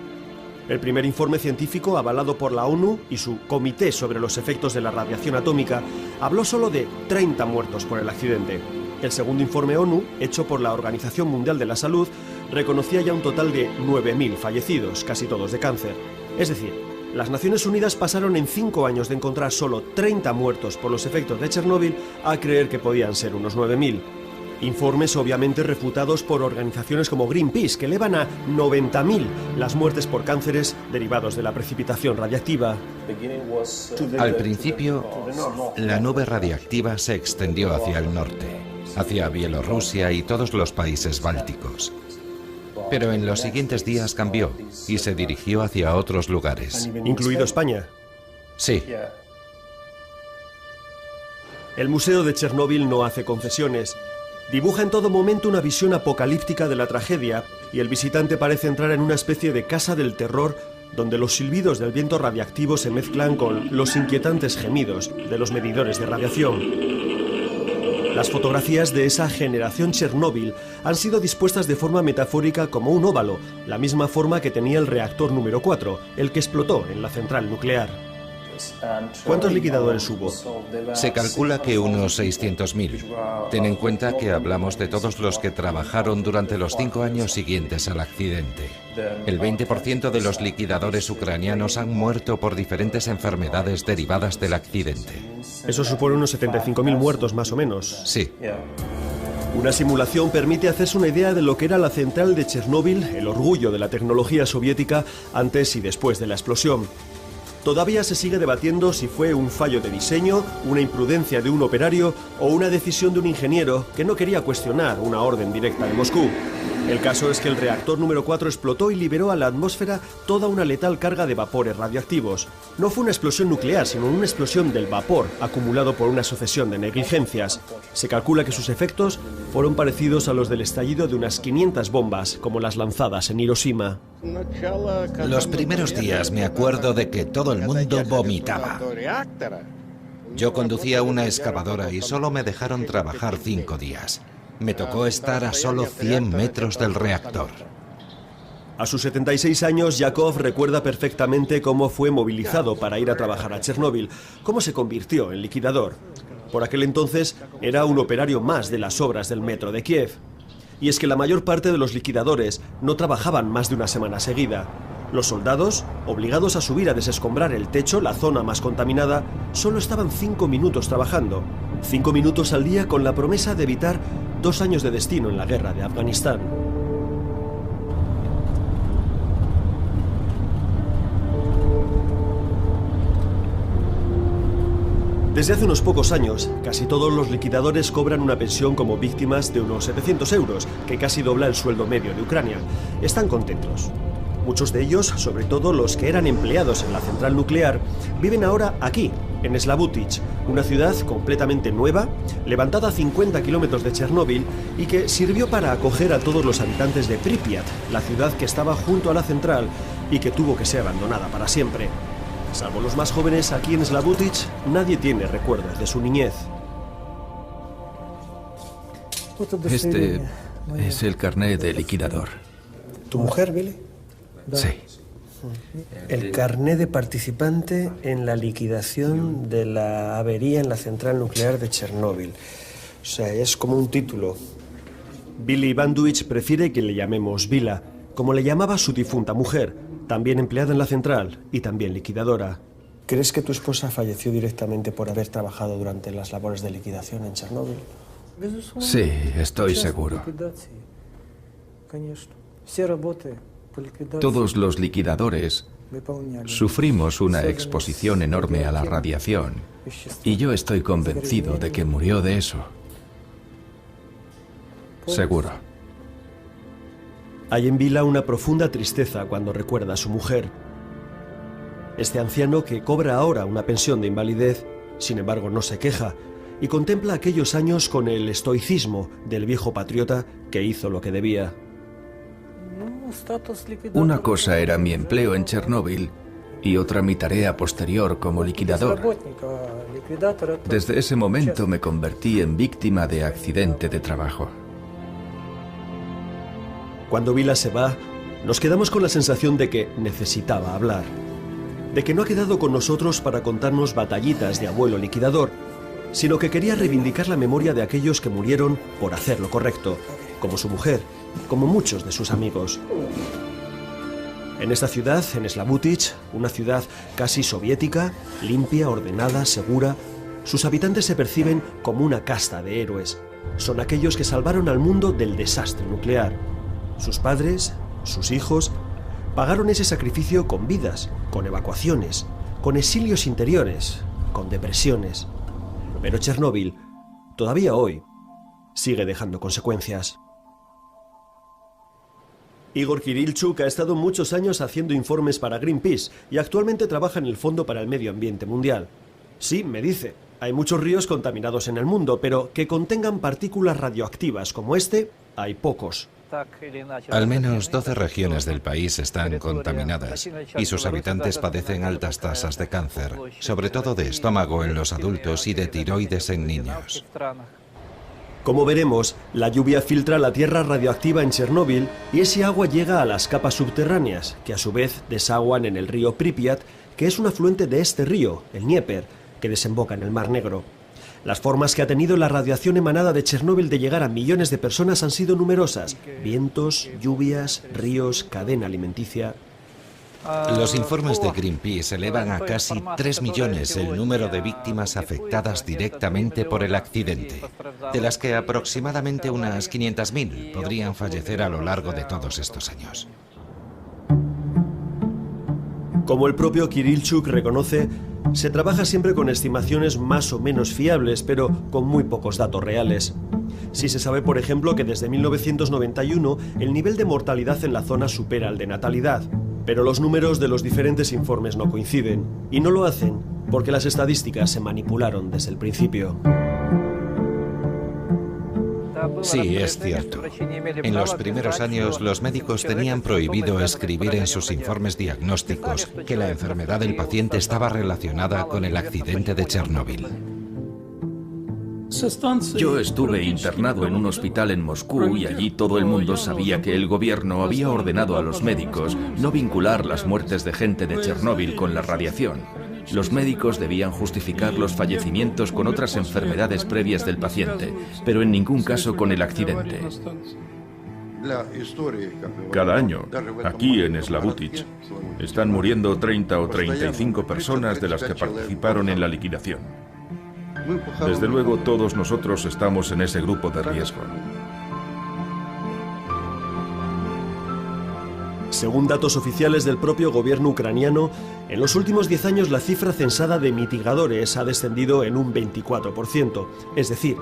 El primer informe científico, avalado por la ONU y su Comité sobre los Efectos de la Radiación Atómica, habló solo de 30 muertos por el accidente. El segundo informe ONU, hecho por la Organización Mundial de la Salud, reconocía ya un total de 9.000 fallecidos, casi todos de cáncer. Es decir, las Naciones Unidas pasaron en 5 años de encontrar solo 30 muertos por los efectos de Chernóbil a creer que podían ser unos 9.000. Informes obviamente refutados por organizaciones como Greenpeace, que elevan a 90.000 las muertes por cánceres derivados de la precipitación radiactiva. Al principio, la nube radiactiva se extendió hacia el norte, hacia Bielorrusia y todos los países bálticos. Pero en los siguientes días cambió y se dirigió hacia otros lugares. ¿Incluido España? Sí. El Museo de Chernóbil no hace concesiones. Dibuja en todo momento una visión apocalíptica de la tragedia y el visitante parece entrar en una especie de casa del terror donde los silbidos del viento radiactivo se mezclan con los inquietantes gemidos de los medidores de radiación. Las fotografías de esa generación Chernóbil han sido dispuestas de forma metafórica como un óvalo, la misma forma que tenía el reactor número 4, el que explotó en la central nuclear. ¿Cuántos liquidadores hubo? Se calcula que unos 600.000. Ten en cuenta que hablamos de todos los que trabajaron durante los 5 años siguientes al accidente. El 20% de los liquidadores ucranianos han muerto por diferentes enfermedades derivadas del accidente. Eso supone unos 75.000 muertos más o menos. Sí. Una simulación permite hacerse una idea de lo que era la central de Chernóbil, el orgullo de la tecnología soviética antes y después de la explosión. Todavía se sigue debatiendo si fue un fallo de diseño, una imprudencia de un operario o una decisión de un ingeniero que no quería cuestionar una orden directa de Moscú. El caso es que el reactor número 4 explotó y liberó a la atmósfera toda una letal carga de vapores radioactivos. No fue una explosión nuclear, sino una explosión del vapor acumulado por una sucesión de negligencias. Se calcula que sus efectos fueron parecidos a los del estallido de unas 500 bombas, como las lanzadas en Hiroshima. Los primeros días me acuerdo de que todo el mundo vomitaba. Yo conducía una excavadora y solo me dejaron trabajar 5 días. Me tocó estar a solo 100 metros del reactor. A sus 76 años, Yakov recuerda perfectamente cómo fue movilizado para ir a trabajar a Chernóbil, cómo se convirtió en liquidador. Por aquel entonces era un operario más de las obras del metro de Kiev. Y es que la mayor parte de los liquidadores no trabajaban más de una semana seguida. Los soldados, obligados a subir a desescombrar el techo, la zona más contaminada, solo estaban 5 minutos trabajando. 5 minutos al día con la promesa de evitar 2 años de destino en la guerra de Afganistán. Desde hace unos pocos años, casi todos los liquidadores cobran una pensión como víctimas de unos 700 euros, que casi dobla el sueldo medio de Ucrania. Están contentos. Muchos de ellos, sobre todo los que eran empleados en la central nuclear, viven ahora aquí, en Slabutich, una ciudad completamente nueva, levantada a 50 kilómetros de Chernóbil y que sirvió para acoger a todos los habitantes de Pripyat, la ciudad que estaba junto a la central y que tuvo que ser abandonada para siempre. Salvo los más jóvenes, aquí en Slabutich nadie tiene recuerdos de su niñez. Este es el carnet de liquidador. ¿Tu mujer, Billy? Sí. El carné de participante en la liquidación de la avería en la central nuclear de Chernóbil. O sea, es como un título. Billy Bandowicz prefiere que le llamemos Vila, como le llamaba su difunta mujer, también empleada en la central y también liquidadora. ¿Crees que tu esposa falleció directamente por haber trabajado durante las labores de liquidación en Chernóbil? Sí, estoy seguro. Todos los liquidadores sufrimos una exposición enorme a la radiación y yo estoy convencido de que murió de eso. Seguro. Hay en Vila una profunda tristeza cuando recuerda a su mujer. Este anciano, que cobra ahora una pensión de invalidez, sin embargo no se queja y contempla aquellos años con el estoicismo del viejo patriota que hizo lo que debía. Una cosa era mi empleo en Chernóbil y otra mi tarea posterior como liquidador. Desde ese momento me convertí en víctima de accidente de trabajo. Cuando Vila se va, nos quedamos con la sensación de que necesitaba hablar. De que no ha quedado con nosotros para contarnos batallitas de abuelo liquidador, sino que quería reivindicar la memoria de aquellos que murieron por hacer lo correcto, como su mujer, como muchos de sus amigos. En esta ciudad, en Slabutich, una ciudad casi soviética, limpia, ordenada, segura, sus habitantes se perciben como una casta de héroes. Son aquellos que salvaron al mundo del desastre nuclear. Sus padres, sus hijos, pagaron ese sacrificio con vidas, con evacuaciones, con exilios interiores, con depresiones. Pero Chernóbil, todavía hoy, sigue dejando consecuencias. Igor Kirilchuk ha estado muchos años haciendo informes para Greenpeace y actualmente trabaja en el Fondo para el Medio Ambiente Mundial. Sí, me dice, hay muchos ríos contaminados en el mundo, pero que contengan partículas radioactivas como este, hay pocos. Al menos 12 regiones del país están contaminadas y sus habitantes padecen altas tasas de cáncer, sobre todo de estómago en los adultos y de tiroides en niños. Como veremos, la lluvia filtra la tierra radioactiva en Chernóbil y ese agua llega a las capas subterráneas, que a su vez desaguan en el río Pripyat, que es un afluente de este río, el Dnieper, que desemboca en el Mar Negro. Las formas que ha tenido la radiación emanada de Chernóbil de llegar a millones de personas han sido numerosas: vientos, lluvias, ríos, cadena alimenticia. Los informes de Greenpeace elevan a casi 3 millones el número de víctimas afectadas directamente por el accidente, de las que aproximadamente unas 500.000 podrían fallecer a lo largo de todos estos años. Como el propio Kirilchuk reconoce, se trabaja siempre con estimaciones más o menos fiables, pero con muy pocos datos reales. Sí se sabe, por ejemplo, que desde 1991 el nivel de mortalidad en la zona supera el de natalidad, pero los números de los diferentes informes no coinciden, y no lo hacen porque las estadísticas se manipularon desde el principio. Sí, es cierto. En los primeros años, los médicos tenían prohibido escribir en sus informes diagnósticos que la enfermedad del paciente estaba relacionada con el accidente de Chernóbil. Yo estuve internado en un hospital en Moscú y allí todo el mundo sabía que el gobierno había ordenado a los médicos no vincular las muertes de gente de Chernóbil con la radiación. Los médicos debían justificar los fallecimientos con otras enfermedades previas del paciente, pero en ningún caso con el accidente. Cada año, aquí en Slavutic, están muriendo 30 o 35 personas de las que participaron en la liquidación. Desde luego, todos nosotros estamos en ese grupo de riesgo. Según datos oficiales del propio gobierno ucraniano, en los últimos 10 años la cifra censada de mitigadores ha descendido en un 24%, es decir,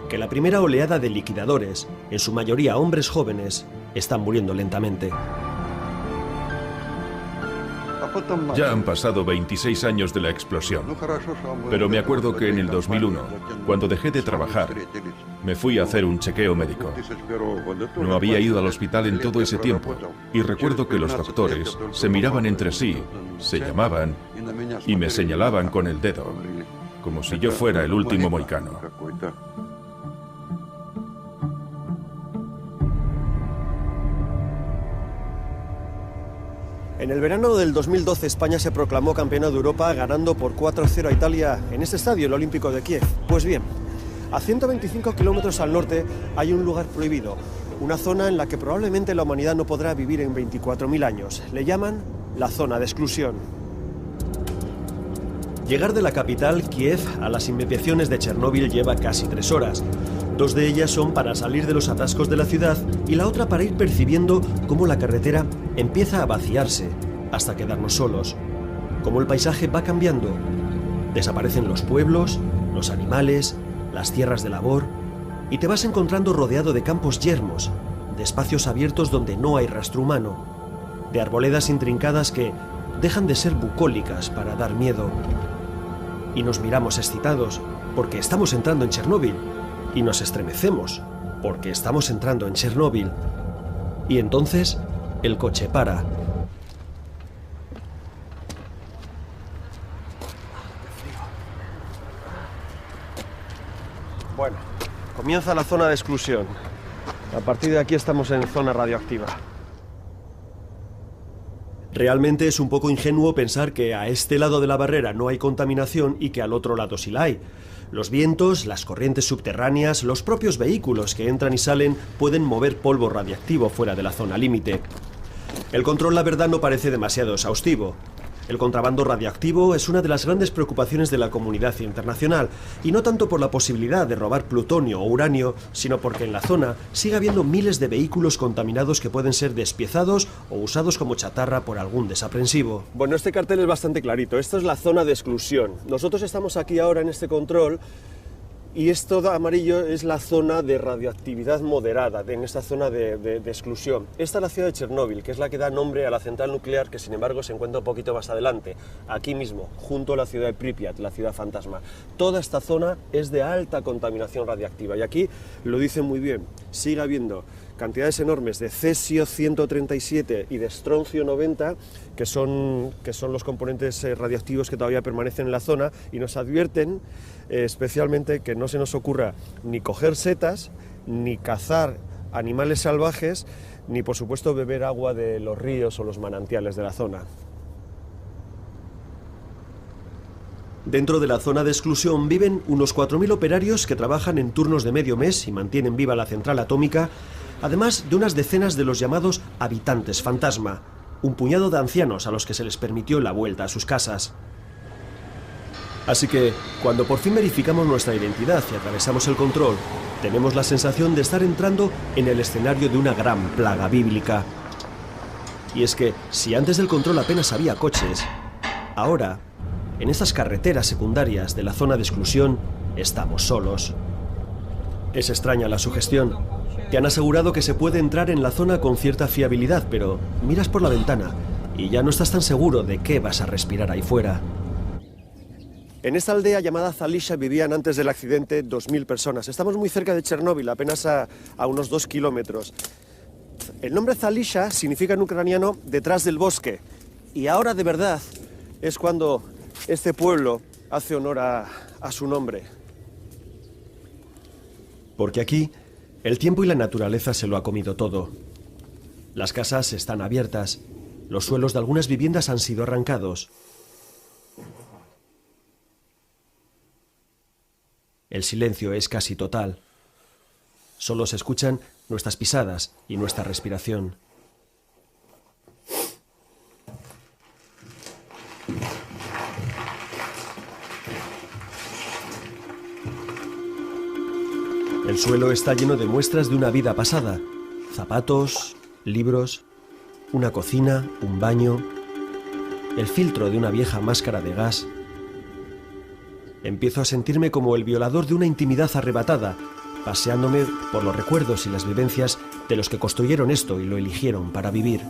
que la primera oleada de liquidadores, en su mayoría hombres jóvenes, están muriendo lentamente. Ya han pasado 26 años de la explosión, pero me acuerdo que en el 2001, cuando dejé de trabajar, me fui a hacer un chequeo médico. No había ido al hospital en todo ese tiempo y recuerdo que los doctores se miraban entre sí, se llamaban y me señalaban con el dedo, como si yo fuera el último mohicano. En el verano del 2012 España se proclamó campeona de Europa ganando por 4-0 a Italia en este estadio, el Olímpico de Kiev. Pues bien, a 125 kilómetros al norte hay un lugar prohibido, una zona en la que probablemente la humanidad no podrá vivir en 24.000 años. Le llaman la zona de exclusión. Llegar de la capital, Kiev, a las inmediaciones de Chernóbil lleva casi 3 horas. 2 de ellas son para salir de los atascos de la ciudad y la otra para ir percibiendo cómo la carretera empieza a vaciarse hasta quedarnos solos. Cómo el paisaje va cambiando. Desaparecen los pueblos, los animales, las tierras de labor y te vas encontrando rodeado de campos yermos, de espacios abiertos donde no hay rastro humano, de arboledas intrincadas que dejan de ser bucólicas para dar miedo. Y nos miramos excitados porque estamos entrando en Chernóbil. Y nos estremecemos, porque estamos entrando en Chernóbil. Y entonces, el coche para. Bueno, comienza la zona de exclusión. A partir de aquí estamos en zona radioactiva. Realmente es un poco ingenuo pensar que a este lado de la barrera no hay contaminación y que al otro lado sí la hay. Los vientos, las corrientes subterráneas, los propios vehículos que entran y salen pueden mover polvo radiactivo fuera de la zona límite. El control, la verdad, no parece demasiado exhaustivo. El contrabando radioactivo es una de las grandes preocupaciones de la comunidad internacional, y no tanto por la posibilidad de robar plutonio o uranio, sino porque en la zona sigue habiendo miles de vehículos contaminados que pueden ser despiezados o usados como chatarra por algún desaprensivo. Bueno, este cartel es bastante clarito. Esta es la zona de exclusión. Nosotros estamos aquí ahora en este control y esto de amarillo es la zona de radioactividad moderada, en esta zona de exclusión. Esta es la ciudad de Chernóbil, que es la que da nombre a la central nuclear, que sin embargo se encuentra un poquito más adelante, aquí mismo, junto a la ciudad de Pripyat, la ciudad fantasma. Toda esta zona es de alta contaminación radiactiva y aquí lo dicen muy bien, sigue habiendo cantidades enormes de cesio 137 y de estroncio 90, que son los componentes radioactivos que todavía permanecen en la zona, y nos advierten especialmente que no se nos ocurra ni coger setas, ni cazar animales salvajes, ni por supuesto beber agua de los ríos o los manantiales de la zona. Dentro de la zona de exclusión viven unos 4.000 operarios que trabajan en turnos de medio mes y mantienen viva la central atómica, además de unas decenas de los llamados habitantes fantasma, un puñado de ancianos a los que se les permitió la vuelta a sus casas. Así que, cuando por fin verificamos nuestra identidad y atravesamos el control, tenemos la sensación de estar entrando en el escenario de una gran plaga bíblica. Y es que, si antes del control apenas había coches, ahora, en esas carreteras secundarias de la zona de exclusión, estamos solos. Es extraña la sugestión. Te han asegurado que se puede entrar en la zona con cierta fiabilidad, pero miras por la ventana y ya no estás tan seguro de qué vas a respirar ahí fuera. En esta aldea llamada Zalisha vivían antes del accidente 2.000 personas. Estamos muy cerca de Chernóbil, apenas a unos 2 kilómetros. El nombre Zalisha significa en ucraniano detrás del bosque. Y ahora de verdad es cuando este pueblo hace honor a su nombre. Porque aquí el tiempo y la naturaleza se lo ha comido todo. Las casas están abiertas. Los suelos de algunas viviendas han sido arrancados. El silencio es casi total. Solo se escuchan nuestras pisadas y nuestra respiración. El suelo está lleno de muestras de una vida pasada. Zapatos, libros, una cocina, un baño, el filtro de una vieja máscara de gas. Empiezo a sentirme como el violador de una intimidad arrebatada, paseándome por los recuerdos y las vivencias de los que construyeron esto y lo eligieron para vivir.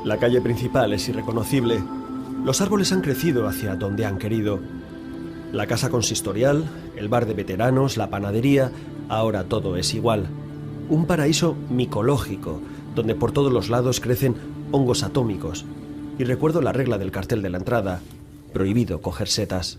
La calle principal es irreconocible. Los árboles han crecido hacia donde han querido. La casa consistorial, el bar de veteranos, la panadería, ahora todo es igual. Un paraíso micológico, donde por todos los lados crecen hongos atómicos. Y recuerdo la regla del cartel de la entrada: prohibido coger setas.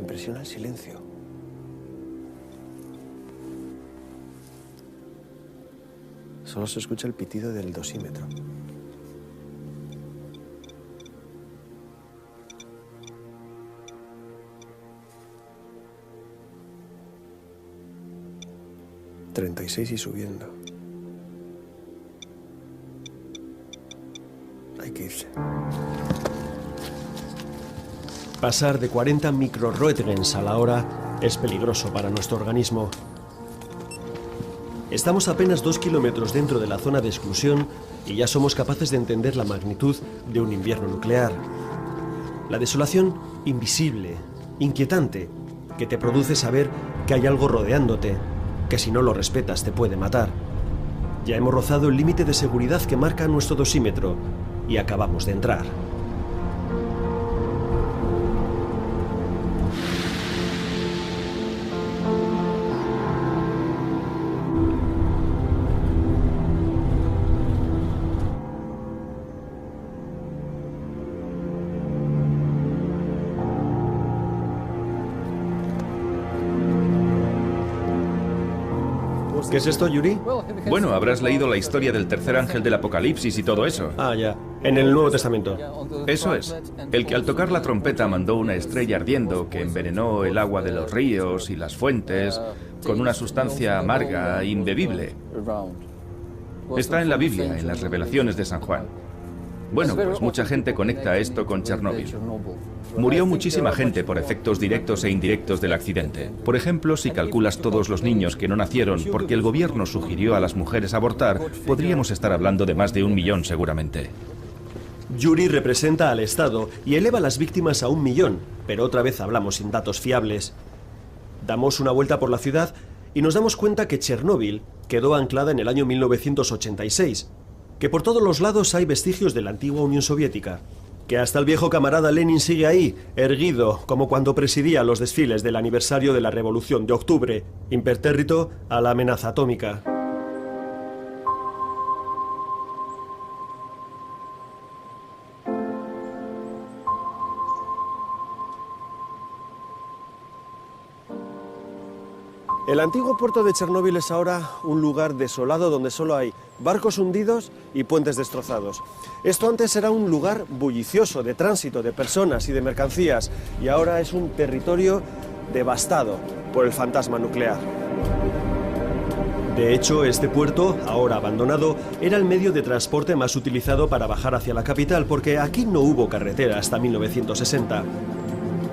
Impresiona el silencio. Solo se escucha el pitido del dosímetro. ...36 y subiendo. Hay que irse. Pasar de 40 microröntgens a la hora es peligroso para nuestro organismo. Estamos apenas 2 kilómetros dentro de la zona de exclusión y ya somos capaces de entender la magnitud de un invierno nuclear. La desolación invisible, inquietante, que te produce saber que hay algo rodeándote, que si no lo respetas te puede matar. Ya hemos rozado el límite de seguridad que marca nuestro dosímetro y acabamos de entrar. ¿Qué es esto, Yuri? Bueno, habrás leído la historia del tercer ángel del Apocalipsis y todo eso. Ah, ya. En el Nuevo Testamento. Eso es. El que al tocar la trompeta mandó una estrella ardiendo que envenenó el agua de los ríos y las fuentes con una sustancia amarga e imbebible. Está en la Biblia, en las revelaciones de San Juan. Bueno, pues mucha gente conecta esto con Chernóbil. Murió muchísima gente por efectos directos e indirectos del accidente. Por ejemplo, si calculas todos los niños que no nacieron porque el gobierno sugirió a las mujeres abortar, podríamos estar hablando de más de 1 millón seguramente. Yuri representa al Estado y eleva las víctimas a 1 millón, pero otra vez hablamos sin datos fiables. Damos una vuelta por la ciudad y nos damos cuenta que Chernóbil quedó anclada en el año 1986, que por todos los lados hay vestigios de la antigua Unión Soviética, que hasta el viejo camarada Lenin sigue ahí, erguido, como cuando presidía los desfiles del aniversario de la Revolución de Octubre, impertérrito a la amenaza atómica. El antiguo puerto de Chernóbil es ahora un lugar desolado donde solo hay barcos hundidos y puentes destrozados. Esto antes era un lugar bullicioso de tránsito de personas y de mercancías y ahora es un territorio devastado por el fantasma nuclear. De hecho, este puerto, ahora abandonado, era el medio de transporte más utilizado para bajar hacia la capital porque aquí no hubo carretera hasta 1960.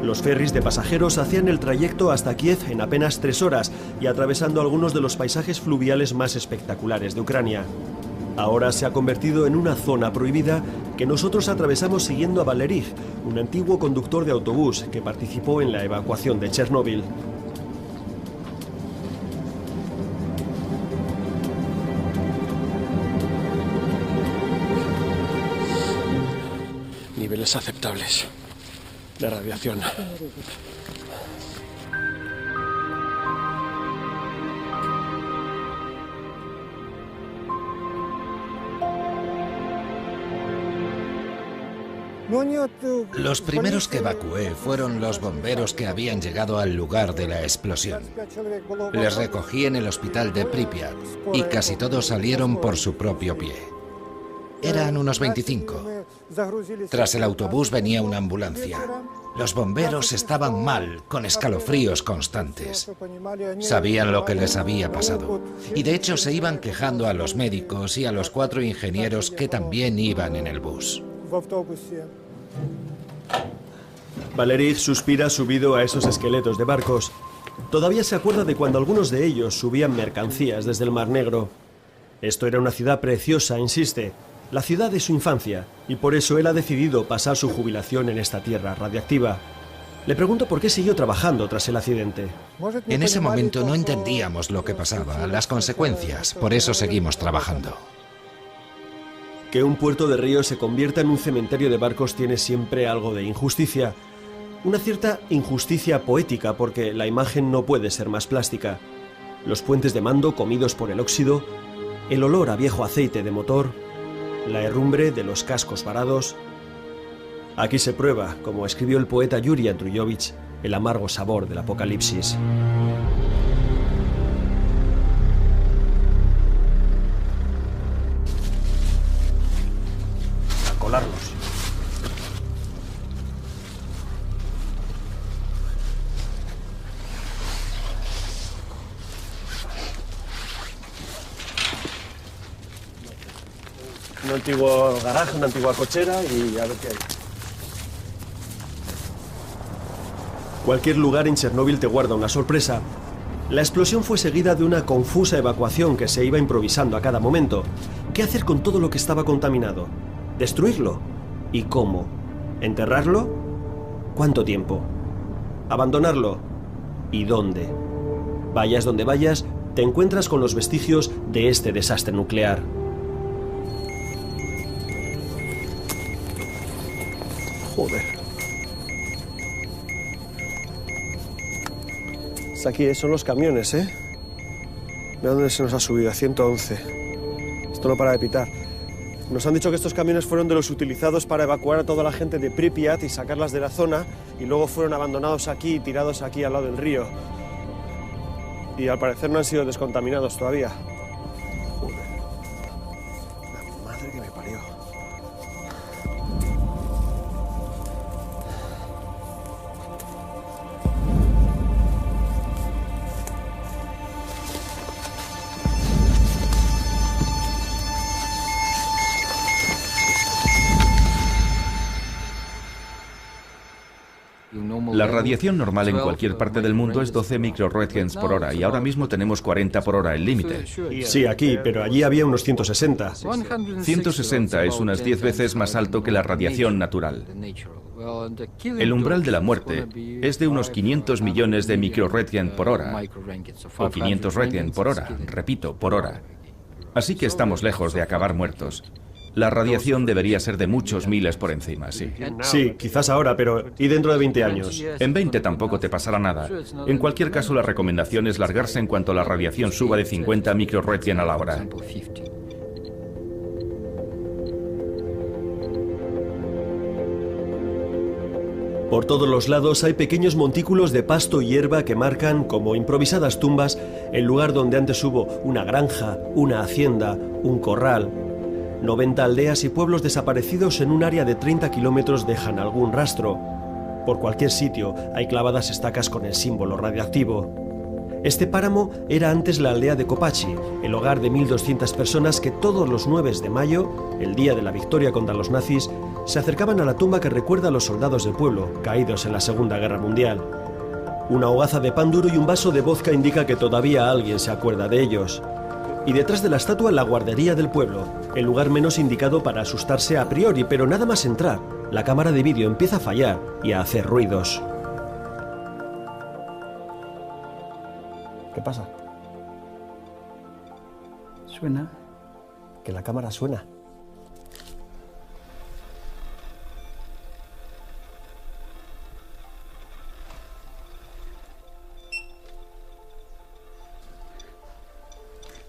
Los ferries de pasajeros hacían el trayecto hasta Kiev en apenas 3 horas y atravesando algunos de los paisajes fluviales más espectaculares de Ucrania. Ahora se ha convertido en una zona prohibida que nosotros atravesamos siguiendo a Valerij, un antiguo conductor de autobús que participó en la evacuación de Chernóbil. niveles aceptables de radiación. Los primeros que evacué fueron los bomberos que habían llegado al lugar de la explosión. Les recogí en el hospital de Pripyat y casi todos salieron por su propio pie. Eran unos 25. Tras el autobús venía una ambulancia. Los bomberos estaban mal, con escalofríos constantes. Sabían lo que les había pasado. Y de hecho se iban quejando a los médicos y a los 4 ingenieros que también iban en el bus. Valery suspira subido a esos esqueletos de barcos. Todavía se acuerda de cuando algunos de ellos subían mercancías desde el Mar Negro. Esto era una ciudad preciosa, insiste, la ciudad de su infancia, y por eso él ha decidido pasar su jubilación en esta tierra radiactiva. Le pregunto por qué siguió trabajando tras el accidente. En ese momento no entendíamos lo que pasaba, las consecuencias, por eso seguimos trabajando. Que un puerto de río se convierta en un cementerio de barcos tiene siempre algo de injusticia. Una cierta injusticia poética porque la imagen no puede ser más plástica. Los puentes de mando comidos por el óxido, el olor a viejo aceite de motor, la herrumbre de los cascos varados. Aquí se prueba, como escribió el poeta Yuri Andruyevich, el amargo sabor del apocalipsis. A colarlos. Un antiguo garaje, una antigua cochera y a ver qué hay. Cualquier lugar en Chernóbil te guarda una sorpresa. La explosión fue seguida de una confusa evacuación que se iba improvisando a cada momento. ¿Qué hacer con todo lo que estaba contaminado? ¿Destruirlo? ¿Y cómo? ¿Enterrarlo? ¿Cuánto tiempo? ¿Abandonarlo? ¿Y dónde? Vayas donde vayas, te encuentras con los vestigios de este desastre nuclear. Joder. Está aquí, son los camiones, ¿eh? Mira dónde se nos ha subido, a 111. Esto no para de pitar. Nos han dicho que estos camiones fueron de los utilizados para evacuar a toda la gente de Pripyat y sacarlas de la zona, y luego fueron abandonados aquí y tirados aquí al lado del río. Y al parecer no han sido descontaminados todavía. Joder. La madre que me parió. La radiación normal en cualquier parte del mundo es 12 microröntgens por hora y ahora mismo tenemos 40 por hora, el límite. Sí, aquí, pero allí había unos 160. 160 es unas 10 veces más alto que la radiación natural. El umbral de la muerte es de unos 500 millones de microröntgen por hora, o 500 röntgen por hora, repito, por hora. Así que estamos lejos de acabar muertos. La radiación debería ser de muchos miles por encima, sí. Sí, quizás ahora, pero ¿y dentro de 20 años? En 20 tampoco te pasará nada. En cualquier caso, la recomendación es largarse en cuanto la radiación suba de 50 microröntgen a la hora. Por todos los lados hay pequeños montículos de pasto y hierba que marcan, como improvisadas tumbas, el lugar donde antes hubo una granja, una hacienda, un corral. 90 aldeas y pueblos desaparecidos en un área de 30 kilómetros dejan algún rastro. Por cualquier sitio hay clavadas estacas con el símbolo radiactivo. Este páramo era antes la aldea de Kopachi, el hogar de 1.200 personas que todos los 9 de mayo, el día de la victoria contra los nazis, se acercaban a la tumba que recuerda a los soldados del pueblo, caídos en la Segunda Guerra Mundial. Una hogaza de pan duro y un vaso de vodka indica que todavía alguien se acuerda de ellos. Y detrás de la estatua, la guardería del pueblo, el lugar menos indicado para asustarse a priori, pero nada más entrar, la cámara de vídeo empieza a fallar y a hacer ruidos. ¿Qué pasa? Suena. Que la cámara suena.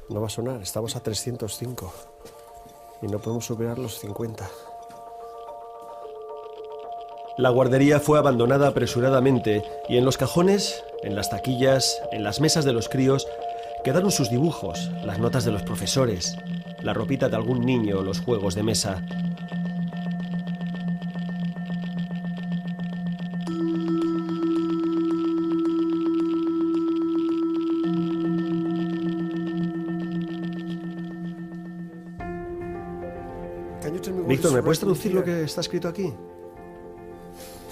No va a sonar, estamos a 305 y no podemos superar los 50. La guardería fue abandonada apresuradamente y en los cajones, en las taquillas, en las mesas de los críos, quedaron sus dibujos, las notas de los profesores, la ropita de algún niño, los juegos de mesa. Víctor, ¿me puedes traducir lo que está escrito aquí?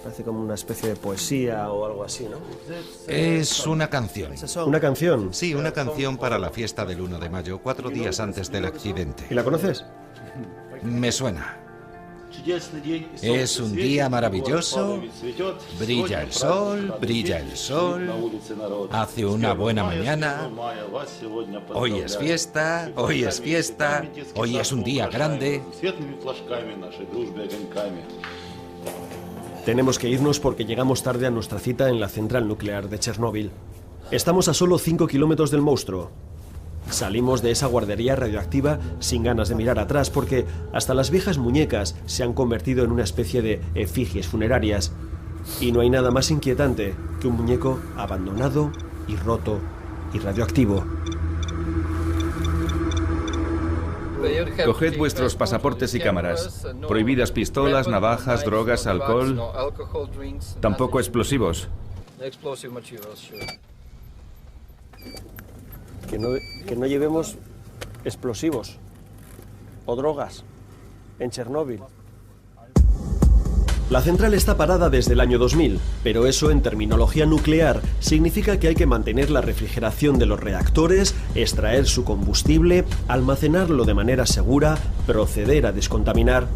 Parece como una especie de poesía o algo así, ¿no? Es una canción. ¿Una canción? Sí, una canción para la fiesta del 1 de mayo, 4 días antes del accidente. ¿Y la conoces? Me suena. Es un día maravilloso, brilla el sol, hace una buena mañana, hoy es fiesta, hoy es un día grande. Tenemos que irnos porque llegamos tarde a nuestra cita en la central nuclear de Chernóbil. Estamos a solo 5 kilómetros del monstruo. Salimos de esa guardería radioactiva sin ganas de mirar atrás porque hasta las viejas muñecas se han convertido en una especie de efigies funerarias. Y no hay nada más inquietante que un muñeco abandonado y roto y radioactivo. Coged vuestros pasaportes y cámaras. Prohibidas pistolas, navajas, drogas, alcohol. Tampoco explosivos. Que no llevemos explosivos o drogas en Chernóbil. La central está parada desde el año 2000, pero eso en terminología nuclear significa que hay que mantener la refrigeración de los reactores, extraer su combustible, almacenarlo de manera segura, proceder a descontaminar.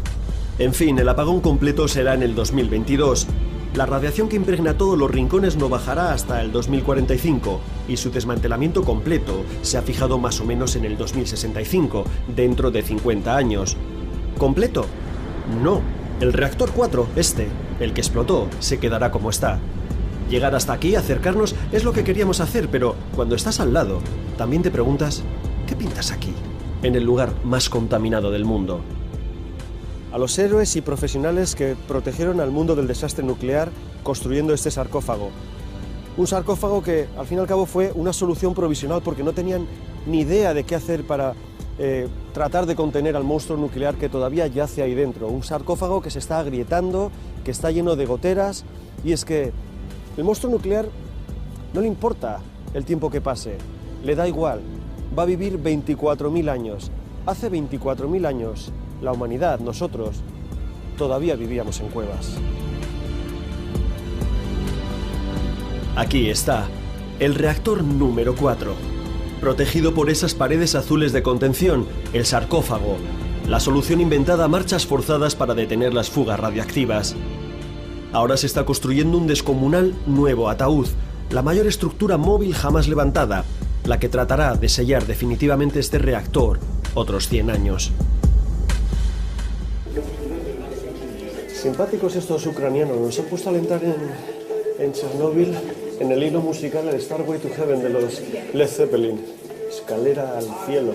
En fin, el apagón completo será en el 2022. La radiación que impregna todos los rincones no bajará hasta el 2045 y su desmantelamiento completo se ha fijado más o menos en el 2065, dentro de 50 años. ¿Completo? No. El reactor 4, el que explotó, se quedará como está. Llegar hasta aquí, acercarnos, es lo que queríamos hacer, pero cuando estás al lado, también te preguntas, ¿qué pintas aquí, en el lugar más contaminado del mundo? A los héroes y profesionales que protegieron al mundo del desastre nuclear construyendo este sarcófago. Un sarcófago que, al fin y al cabo, fue una solución provisional porque no tenían ni idea de qué hacer para tratar de contener al monstruo nuclear que todavía yace ahí dentro. Un sarcófago que se está agrietando, que está lleno de goteras, y es que el monstruo nuclear no le importa el tiempo que pase, le da igual, va a vivir 24.000 años. Hace 24.000 años, la humanidad, nosotros, todavía vivíamos en cuevas. Aquí está, el reactor número 4. Protegido por esas paredes azules de contención, el sarcófago, la solución inventada a marchas forzadas para detener las fugas radiactivas. Ahora se está construyendo un descomunal nuevo ataúd, la mayor estructura móvil jamás levantada, la que tratará de sellar definitivamente este reactor otros 100 años. Simpáticos estos ucranianos, nos han puesto a alentar en Chernóbil. En el hilo musical, el Starway to Heaven de los Led Zeppelin. Escalera al cielo.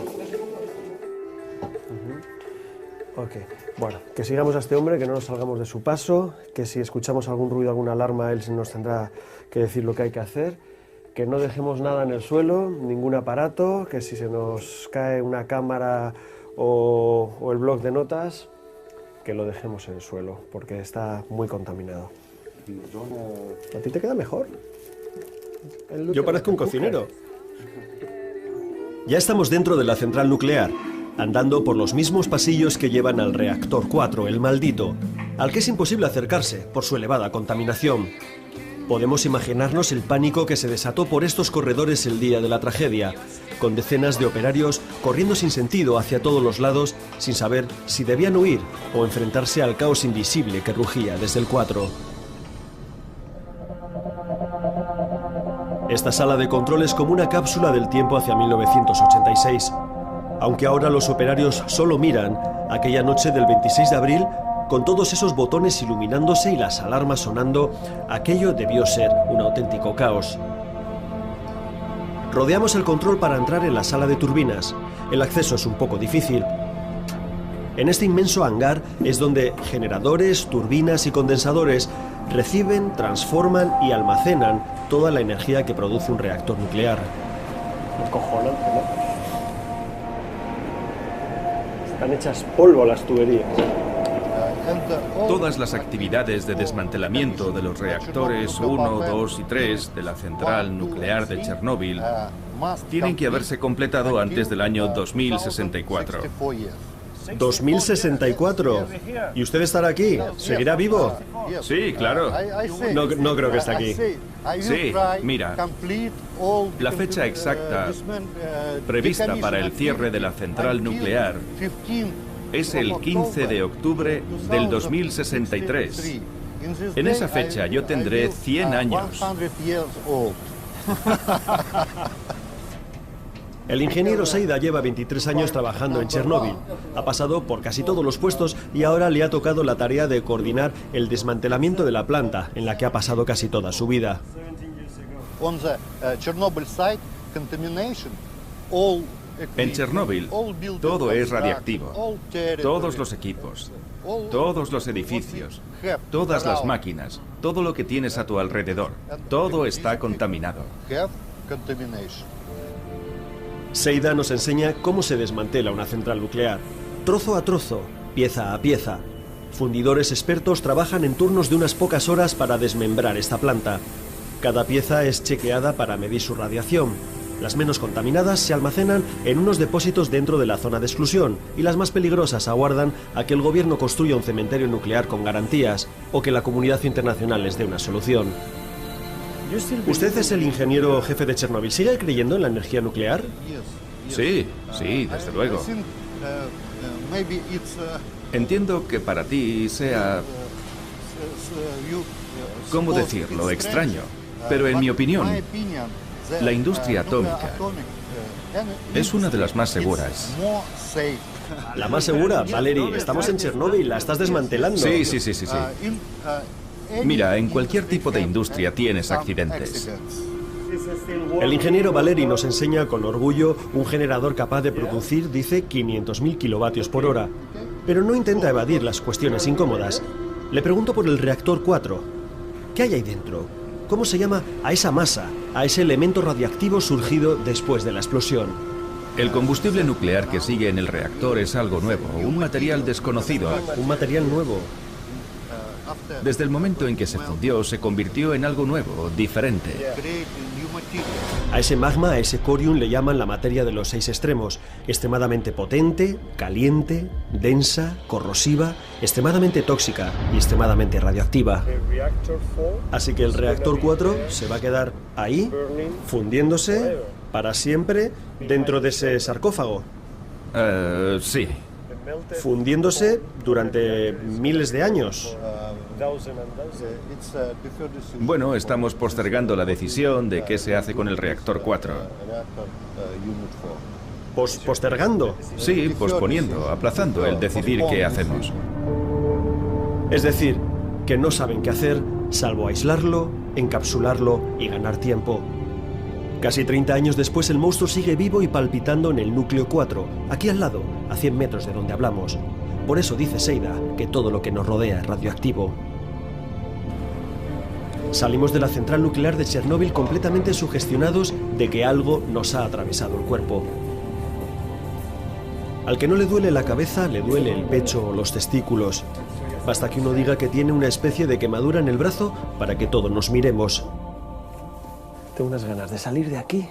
Ok, bueno, que sigamos a este hombre, que no nos salgamos de su paso, que si escuchamos algún ruido, alguna alarma, él nos tendrá que decir lo que hay que hacer, que no dejemos nada en el suelo, ningún aparato, que si se nos cae una cámara o el bloc de notas, que lo dejemos en el suelo, porque está muy contaminado. ¿A ti te queda mejor? Yo parezco un cocinero. Ya estamos dentro de la central nuclear, andando por los mismos pasillos que llevan al reactor 4, el maldito, al que es imposible acercarse por su elevada contaminación. Podemos imaginarnos el pánico que se desató por estos corredores el día de la tragedia, con decenas de operarios corriendo sin sentido hacia todos los lados, sin saber si debían huir o enfrentarse al caos invisible que rugía desde el 4. Esta sala de control es como una cápsula del tiempo hacia 1986. Aunque ahora los operarios solo miran, aquella noche del 26 de abril, con todos esos botones iluminándose y las alarmas sonando, aquello debió ser un auténtico caos. Rodeamos el control para entrar en la sala de turbinas. El acceso es un poco difícil. En este inmenso hangar es donde generadores, turbinas y condensadores reciben, transforman y almacenan toda la energía que produce un reactor nuclear. Acojonante, ¿no? Están hechas polvo las tuberías. Todas las actividades de desmantelamiento de los reactores 1, 2 y 3 de la central nuclear de Chernóbil tienen que haberse completado antes del año 2064. 2064. ¿Y usted estará aquí? ¿Seguirá vivo? Sí, claro. No creo que esté aquí. Sí, mira, la fecha exacta prevista para el cierre de la central nuclear es el 15 de octubre del 2063. En esa fecha yo tendré 100 años. El ingeniero Seida lleva 23 años trabajando en Chernóbil. Ha pasado por casi todos los puestos y ahora le ha tocado la tarea de coordinar el desmantelamiento de la planta, en la que ha pasado casi toda su vida. En Chernóbil, todo es radiactivo. Todos los equipos, todos los edificios, todas las máquinas, todo lo que tienes a tu alrededor, todo está contaminado. Seida nos enseña cómo se desmantela una central nuclear, trozo a trozo, pieza a pieza. Fundidores expertos trabajan en turnos de unas pocas horas para desmembrar esta planta. Cada pieza es chequeada para medir su radiación. Las menos contaminadas se almacenan en unos depósitos dentro de la zona de exclusión y las más peligrosas aguardan a que el gobierno construya un cementerio nuclear con garantías o que la comunidad internacional les dé una solución. ¿Usted es el ingeniero jefe de Chernóbil? ¿Sigue creyendo en la energía nuclear? Sí, desde luego. Entiendo que para ti sea, ¿cómo decirlo?, extraño. Pero en mi opinión, la industria atómica es una de las más seguras. ¿La más segura? Valery, estamos en Chernóbil, la estás desmantelando. Sí. Mira, en cualquier tipo de industria tienes accidentes. El ingeniero Valery nos enseña con orgullo un generador capaz de producir, dice, 500.000 kilovatios por hora. Pero no intenta evadir las cuestiones incómodas. Le pregunto por el reactor 4. ¿Qué hay ahí dentro? ¿Cómo se llama a esa masa, a ese elemento radiactivo surgido después de la explosión? El combustible nuclear que sigue en el reactor es algo nuevo, un material desconocido. Un material nuevo. Desde el momento en que se fundió, se convirtió en algo nuevo, diferente. A ese magma, a ese corium, le llaman la materia de los 6 extremos. Extremadamente potente, caliente, densa, corrosiva, extremadamente tóxica y extremadamente radioactiva. Así que el reactor 4 se va a quedar ahí, fundiéndose para siempre dentro de ese sarcófago. Sí. Fundiéndose durante miles de años. Bueno, estamos postergando la decisión de qué se hace con el reactor 4. ¿Postergando? Sí, posponiendo, aplazando el decidir qué hacemos. Es decir, que no saben qué hacer, salvo aislarlo, encapsularlo y ganar tiempo. Casi 30 años después, el monstruo sigue vivo y palpitando en el núcleo 4, aquí al lado, a 100 metros de donde hablamos. Por eso dice Seida que todo lo que nos rodea es radioactivo. Salimos de la central nuclear de Chernóbil completamente sugestionados de que algo nos ha atravesado el cuerpo. Al que no le duele la cabeza, le duele el pecho o los testículos. Basta que uno diga que tiene una especie de quemadura en el brazo para que todos nos miremos. Tengo unas ganas de salir de aquí.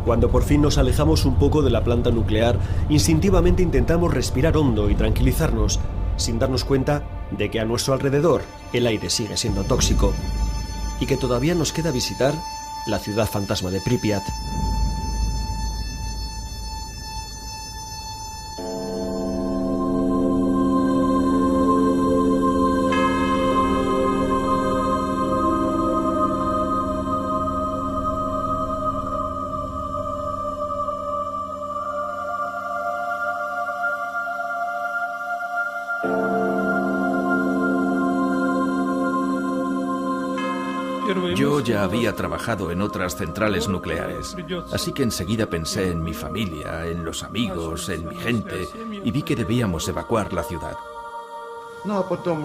Cuando por fin nos alejamos un poco de la planta nuclear, instintivamente intentamos respirar hondo y tranquilizarnos, sin darnos cuenta de que a nuestro alrededor el aire sigue siendo tóxico y que todavía nos queda visitar la ciudad fantasma de Pripyat. Yo ya había trabajado en otras centrales nucleares, así que enseguida pensé en mi familia, en los amigos, en mi gente, y vi que debíamos evacuar la ciudad.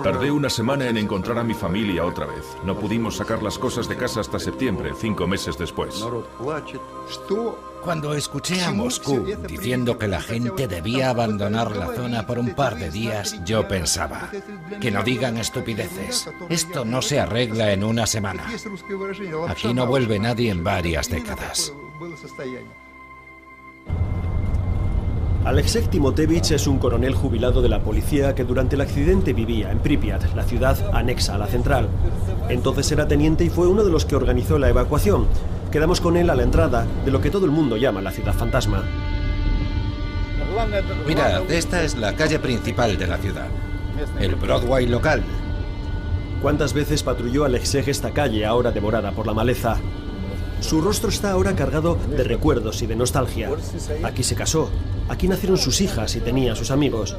Tardé una semana en encontrar a mi familia otra vez. No pudimos sacar las cosas de casa hasta septiembre, 5 meses después. Cuando escuché a Moscú diciendo que la gente debía abandonar la zona por un par de días, yo pensaba, que no digan estupideces. Esto no se arregla en una semana. Aquí no vuelve nadie en varias décadas. Alexej Timotevich es un coronel jubilado de la policía que durante el accidente vivía en Pripyat, la ciudad anexa a la central. Entonces era teniente y fue uno de los que organizó la evacuación. Quedamos con él a la entrada de lo que todo el mundo llama la ciudad fantasma. Mirad, esta es la calle principal de la ciudad. El Broadway local. ¿Cuántas veces patrulló Alexej esta calle ahora devorada por la maleza? Su rostro está ahora cargado de recuerdos y de nostalgia. Aquí se casó, aquí nacieron sus hijas y tenía sus amigos.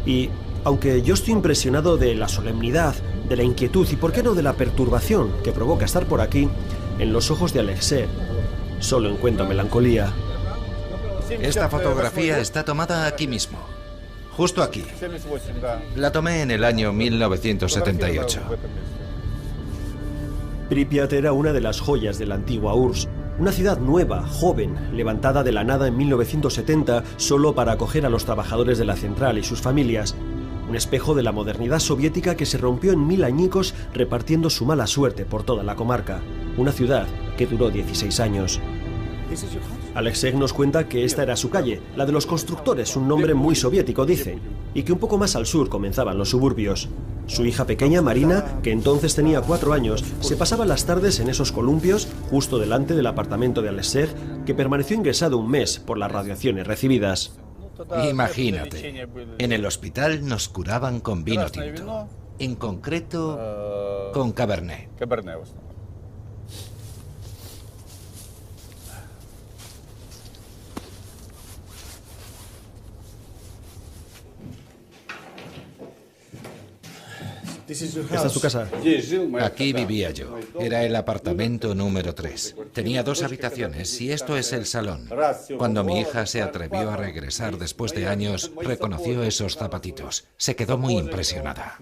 Y, aunque yo estoy impresionado de la solemnidad, de la inquietud y, por qué no, de la perturbación que provoca estar por aquí, en los ojos de Alexej solo encuentro melancolía. Esta fotografía está tomada aquí mismo, justo aquí. La tomé en el año 1978. Pripyat era una de las joyas de la antigua URSS, una ciudad nueva, joven, levantada de la nada en 1970 solo para acoger a los trabajadores de la central y sus familias. Un espejo de la modernidad soviética que se rompió en 1000 añicos repartiendo su mala suerte por toda la comarca. Una ciudad que duró 16 años. Alexej nos cuenta que esta era su calle, la de los constructores, un nombre muy soviético, dice, y que un poco más al sur comenzaban los suburbios. Su hija pequeña, Marina, que entonces tenía 4 años, se pasaba las tardes en esos columpios justo delante del apartamento de Alexej, que permaneció ingresado un mes por las radiaciones recibidas. Imagínate, en el hospital nos curaban con vino tinto, en concreto con Cabernet. ¿Esta es tu casa? Aquí vivía yo. Era el apartamento número 3. Tenía 2 habitaciones y esto es el salón. Cuando mi hija se atrevió a regresar después de años, reconoció esos zapatitos. Se quedó muy impresionada.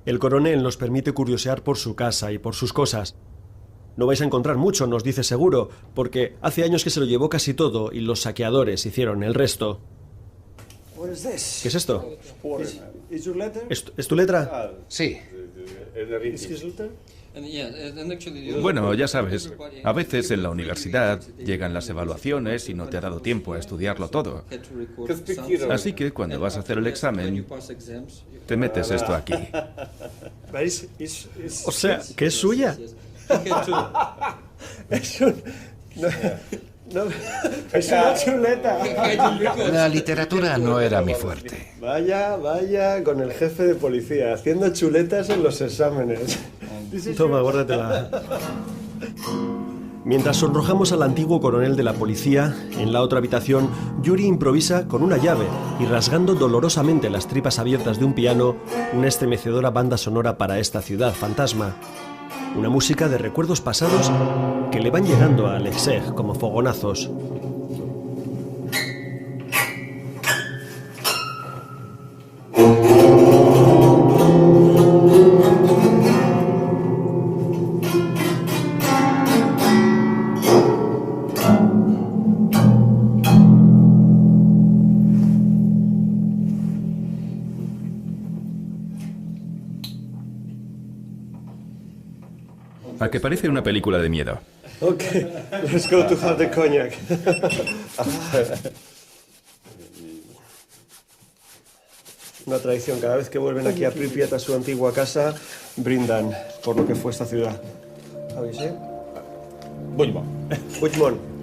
El coronel nos permite curiosear por su casa y por sus cosas. No vais a encontrar mucho, nos dice seguro, porque hace años que se lo llevó casi todo y los saqueadores hicieron el resto. ¿Qué es esto? ¿Es tu letra? Sí. Bueno, ya sabes, a veces en la universidad llegan las evaluaciones y no te ha dado tiempo a estudiarlo todo. Así que cuando vas a hacer el examen, te metes esto aquí. O sea, ¿que es suya? Es una chuleta. La literatura no era mi fuerte. Vaya, con el jefe de policía, haciendo chuletas en los exámenes. Toma, guárdatela. Mientras sonrojamos al antiguo coronel de la policía, en la otra habitación, Yuri improvisa con una llave y rasgando dolorosamente las tripas abiertas de un piano, una estremecedora banda sonora para esta ciudad fantasma. Una música de recuerdos pasados que le van llegando a Alexej como fogonazos. A que parece una película de miedo. Ok, let's go to have the cognac. Una tradición, cada vez que vuelven aquí a Pripyat, a su antigua casa, brindan por lo que fue esta ciudad. ¿Sabéis, Buchmon.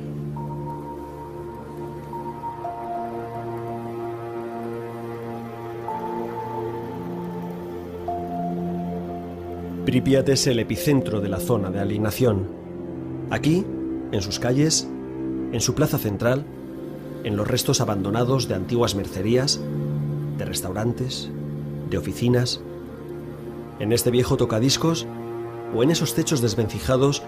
Pripyat es el epicentro de la zona de alienación. Aquí, en sus calles, en su plaza central, en los restos abandonados de antiguas mercerías, de restaurantes, de oficinas. En este viejo tocadiscos o en esos techos desvencijados,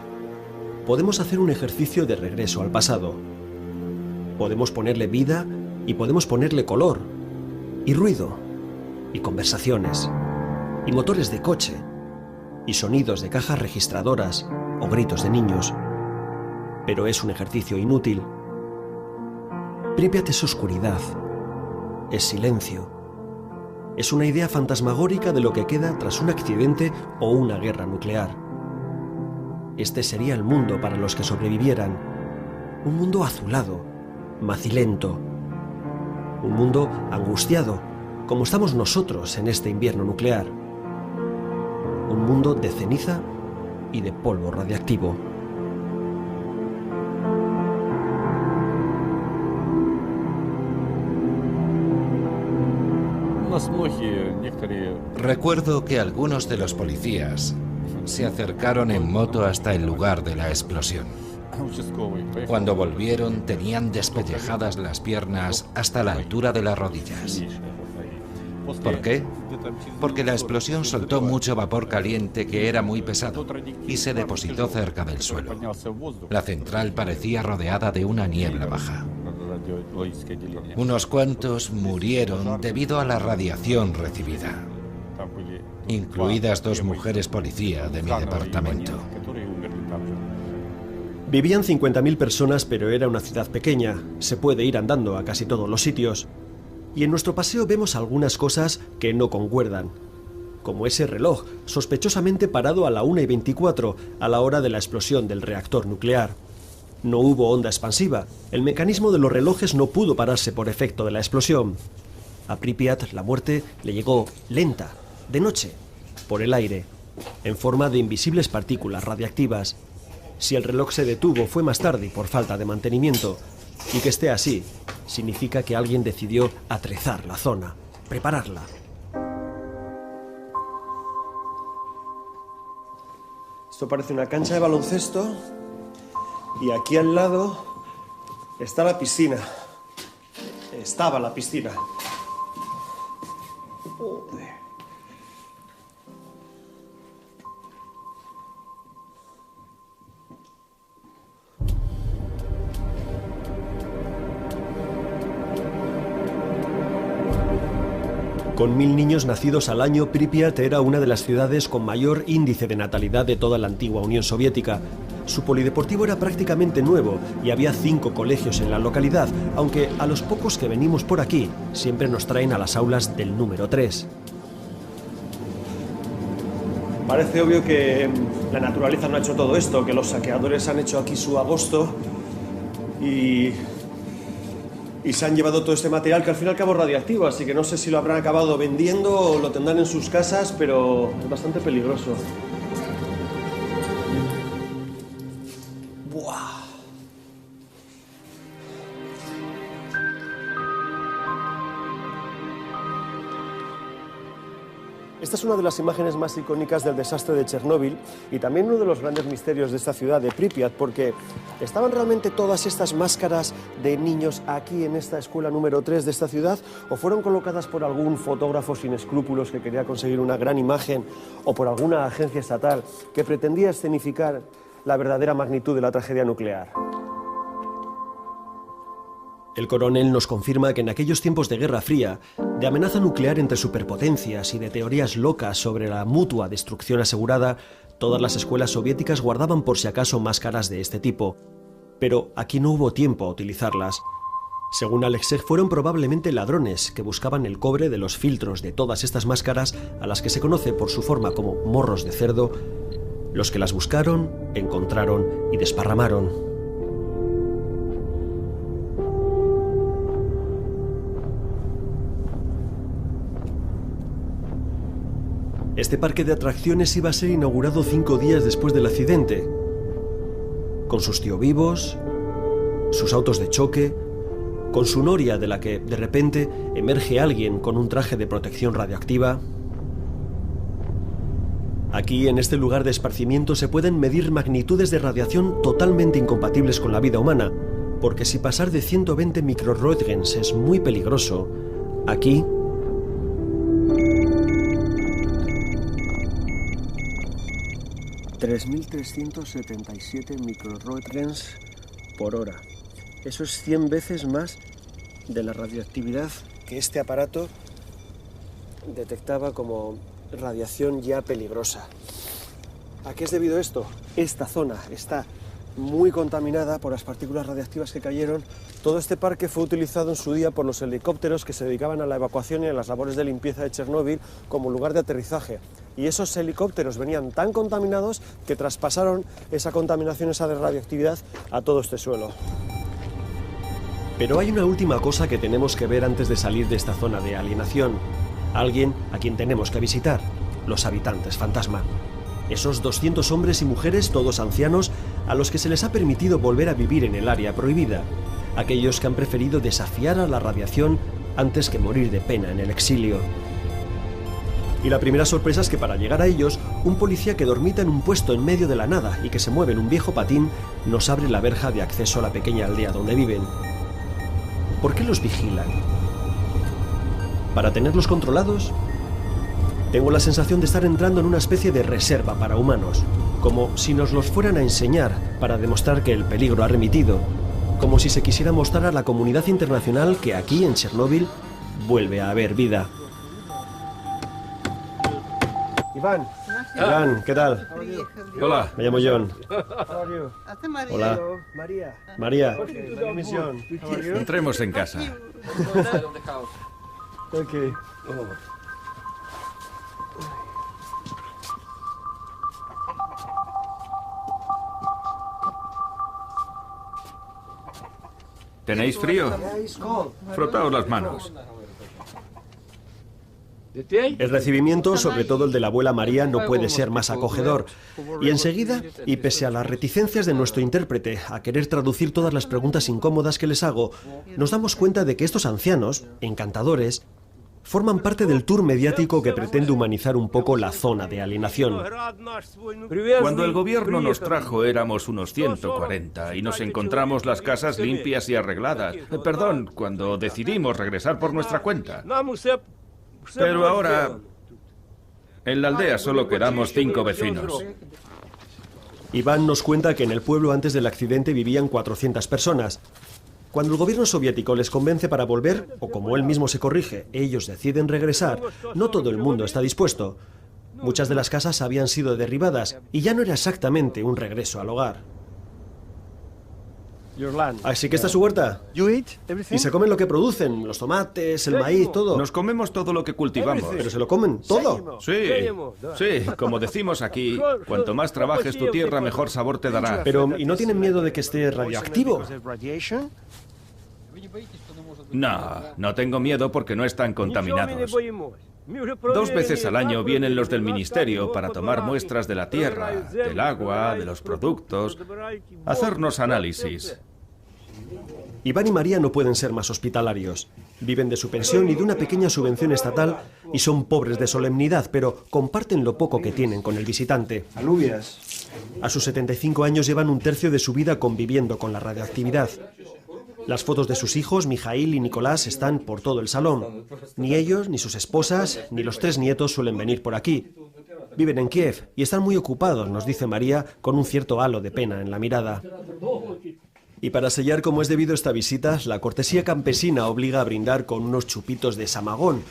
podemos hacer un ejercicio de regreso al pasado. Podemos ponerle vida y podemos ponerle color, y ruido, y conversaciones, y motores de coche, y sonidos de cajas registradoras o gritos de niños. Pero es un ejercicio inútil. Pripyat es oscuridad, es silencio. Es una idea fantasmagórica de lo que queda tras un accidente o una guerra nuclear. Este sería el mundo para los que sobrevivieran. Un mundo azulado, macilento. Un mundo angustiado, como estamos nosotros en este invierno nuclear. Un mundo de ceniza y de polvo radiactivo. Recuerdo que algunos de los policías se acercaron en moto hasta el lugar de la explosión. Cuando volvieron tenían despellejadas las piernas hasta la altura de las rodillas. ¿Por qué? Porque la explosión soltó mucho vapor caliente que era muy pesado y se depositó cerca del suelo. La central parecía rodeada de una niebla baja. Unos cuantos murieron debido a la radiación recibida, incluidas 2 mujeres policía de mi departamento. Vivían 50.000 personas, pero era una ciudad pequeña. Se puede ir andando a casi todos los sitios. Y en nuestro paseo vemos algunas cosas que no concuerdan. Como ese reloj, sospechosamente parado a la 1:24, a la hora de la explosión del reactor nuclear. No hubo onda expansiva. El mecanismo de los relojes no pudo pararse por efecto de la explosión. A Pripyat la muerte le llegó lenta, de noche, por el aire, en forma de invisibles partículas radiactivas. Si el reloj se detuvo fue más tarde por falta de mantenimiento. Y que esté así significa que alguien decidió atrezar la zona, prepararla. Esto parece una cancha de baloncesto y aquí al lado está la piscina. Estaba la piscina. Joder. Con 1000 niños nacidos al año, Pripyat era una de las ciudades con mayor índice de natalidad de toda la antigua Unión Soviética. Su polideportivo era prácticamente nuevo y había 5 colegios en la localidad, aunque a los pocos que venimos por aquí siempre nos traen a las aulas del número 3. Parece obvio que la naturaleza no ha hecho todo esto, que los saqueadores han hecho aquí su agosto y se han llevado todo este material que al fin y al cabo es radiactivo, así que no sé si lo habrán acabado vendiendo o lo tendrán en sus casas, pero es bastante peligroso. ¡Buah! Esta es una de las imágenes más icónicas del desastre de Chernóbil y también uno de los grandes misterios de esta ciudad de Pripyat, porque ¿estaban realmente todas estas máscaras de niños aquí en esta escuela número 3 de esta ciudad o fueron colocadas por algún fotógrafo sin escrúpulos que quería conseguir una gran imagen o por alguna agencia estatal que pretendía escenificar la verdadera magnitud de la tragedia nuclear? El coronel nos confirma que en aquellos tiempos de Guerra Fría, de amenaza nuclear entre superpotencias y de teorías locas sobre la mutua destrucción asegurada, todas las escuelas soviéticas guardaban por si acaso máscaras de este tipo. Pero aquí no hubo tiempo a utilizarlas. Según Alexej, fueron probablemente ladrones que buscaban el cobre de los filtros de todas estas máscaras, a las que se conoce por su forma como morros de cerdo, los que las buscaron, encontraron y desparramaron. Este parque de atracciones iba a ser inaugurado 5 días después del accidente, con sus tío-vivos, sus autos de choque, con su noria de la que, de repente, emerge alguien con un traje de protección radioactiva. Aquí, en este lugar de esparcimiento, se pueden medir magnitudes de radiación totalmente incompatibles con la vida humana, porque si pasar de 120 microroentgens es muy peligroso, aquí 3.377 microröntgens por hora. Eso es 100 veces más de la radioactividad que este aparato detectaba como radiación ya peligrosa. ¿A qué es debido esto? Esta zona está muy contaminada por las partículas radiactivas que cayeron. Todo este parque fue utilizado en su día por los helicópteros que se dedicaban a la evacuación y a las labores de limpieza de Chernóbil como lugar de aterrizaje. Y esos helicópteros venían tan contaminados que traspasaron esa contaminación, esa radioactividad, a todo este suelo. Pero hay una última cosa que tenemos que ver antes de salir de esta zona de alienación. Alguien a quien tenemos que visitar: los habitantes fantasma. Esos 200 hombres y mujeres, todos ancianos, a los que se les ha permitido volver a vivir en el área prohibida. Aquellos que han preferido desafiar a la radiación antes que morir de pena en el exilio. Y la primera sorpresa es que para llegar a ellos, un policía que dormita en un puesto en medio de la nada y que se mueve en un viejo patín, nos abre la verja de acceso a la pequeña aldea donde viven. ¿Por qué los vigilan? ¿Para tenerlos controlados? Tengo la sensación de estar entrando en una especie de reserva para humanos, como si nos los fueran a enseñar para demostrar que el peligro ha remitido, como si se quisiera mostrar a la comunidad internacional que aquí, en Chernóbil, vuelve a haber vida. Iván, ¿qué tal? Hola. Me llamo John. Hola. María. Entremos en casa. Okay. ¿Tenéis frío? Frotaos las manos. El recibimiento, sobre todo el de la abuela María, no puede ser más acogedor. Y enseguida, y pese a las reticencias de nuestro intérprete a querer traducir todas las preguntas incómodas que les hago, nos damos cuenta de que estos ancianos, encantadores, forman parte del tour mediático que pretende humanizar un poco la zona de alienación. Cuando el gobierno nos trajo éramos unos 140 y nos encontramos las casas limpias y arregladas. Perdón, cuando decidimos regresar por nuestra cuenta. Pero ahora, en la aldea solo quedamos 5 vecinos. Iván nos cuenta que en el pueblo antes del accidente vivían 400 personas. Cuando el gobierno soviético les convence para volver, o como él mismo se corrige, ellos deciden regresar, no todo el mundo está dispuesto. Muchas de las casas habían sido derribadas y ya no era exactamente un regreso al hogar. Así que esta es su huerta. Y se comen lo que producen, los tomates, el maíz, todo. Nos comemos todo lo que cultivamos. ¿Pero se lo comen todo? Sí, como decimos aquí, cuanto más trabajes tu tierra, mejor sabor te dará. Pero, ¿y no tienen miedo de que esté radioactivo? No tengo miedo porque no están contaminados. 2 veces al año vienen los del ministerio para tomar muestras de la tierra, del agua, de los productos, hacernos análisis. Iván y María no pueden ser más hospitalarios. Viven de su pensión y de una pequeña subvención estatal y son pobres de solemnidad, pero comparten lo poco que tienen con el visitante. Alubias. A sus 75 años llevan un tercio de su vida conviviendo con la radioactividad. Las fotos de sus hijos, Mijail y Nicolás, están por todo el salón. Ni ellos, ni sus esposas, ni los 3 nietos suelen venir por aquí. Viven en Kiev y están muy ocupados, nos dice María, con un cierto halo de pena en la mirada. Y para sellar como es debido esta visita, la cortesía campesina obliga a brindar con unos chupitos de samagón,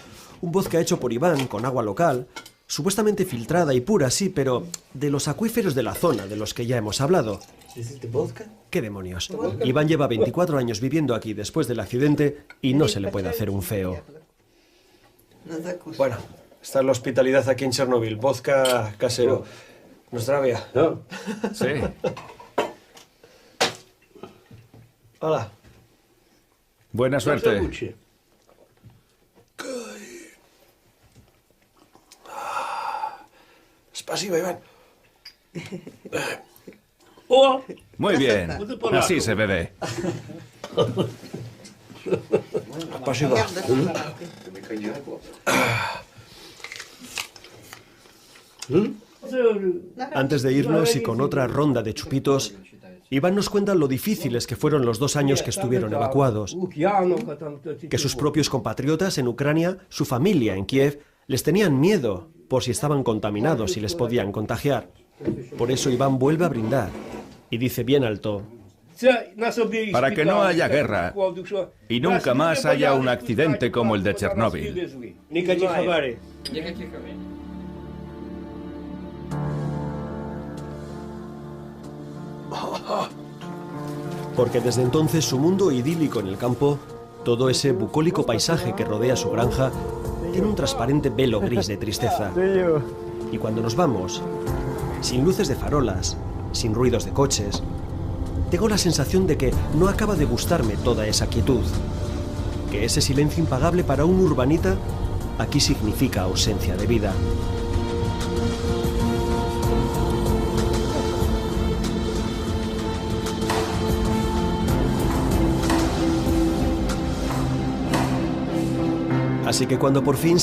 un vodka hecho por Iván con agua local, supuestamente filtrada y pura, sí, pero de los acuíferos de la zona de los que ya hemos hablado. ¿Qué demonios? Iván lleva 24 años viviendo aquí después del accidente y no se le puede hacer un feo. Bueno, está la hospitalidad aquí en Chernóbil, vodka casero. ¿Nostravia? Sí. Hola. Buena suerte. Spasibo, Iván. Muy bien, así se bebe. Spasibo. Antes de irnos y con otra ronda de chupitos, Iván nos cuenta lo difíciles que fueron los 2 años que estuvieron evacuados. Que sus propios compatriotas en Ucrania, su familia en Kiev, les tenían miedo por si estaban contaminados y les podían contagiar. Por eso Iván vuelve a brindar y dice bien alto: Para que no haya guerra y nunca más haya un accidente como el de Chernóbil. Porque desde entonces su mundo idílico en el campo, todo ese bucólico paisaje que rodea su granja, tiene un transparente velo gris de tristeza. Y cuando nos vamos, sin luces de farolas, sin ruidos de coches, tengo la sensación de que no acaba de gustarme toda esa quietud, que ese silencio impagable para un urbanita aquí significa ausencia de vida. Así que cuando por fin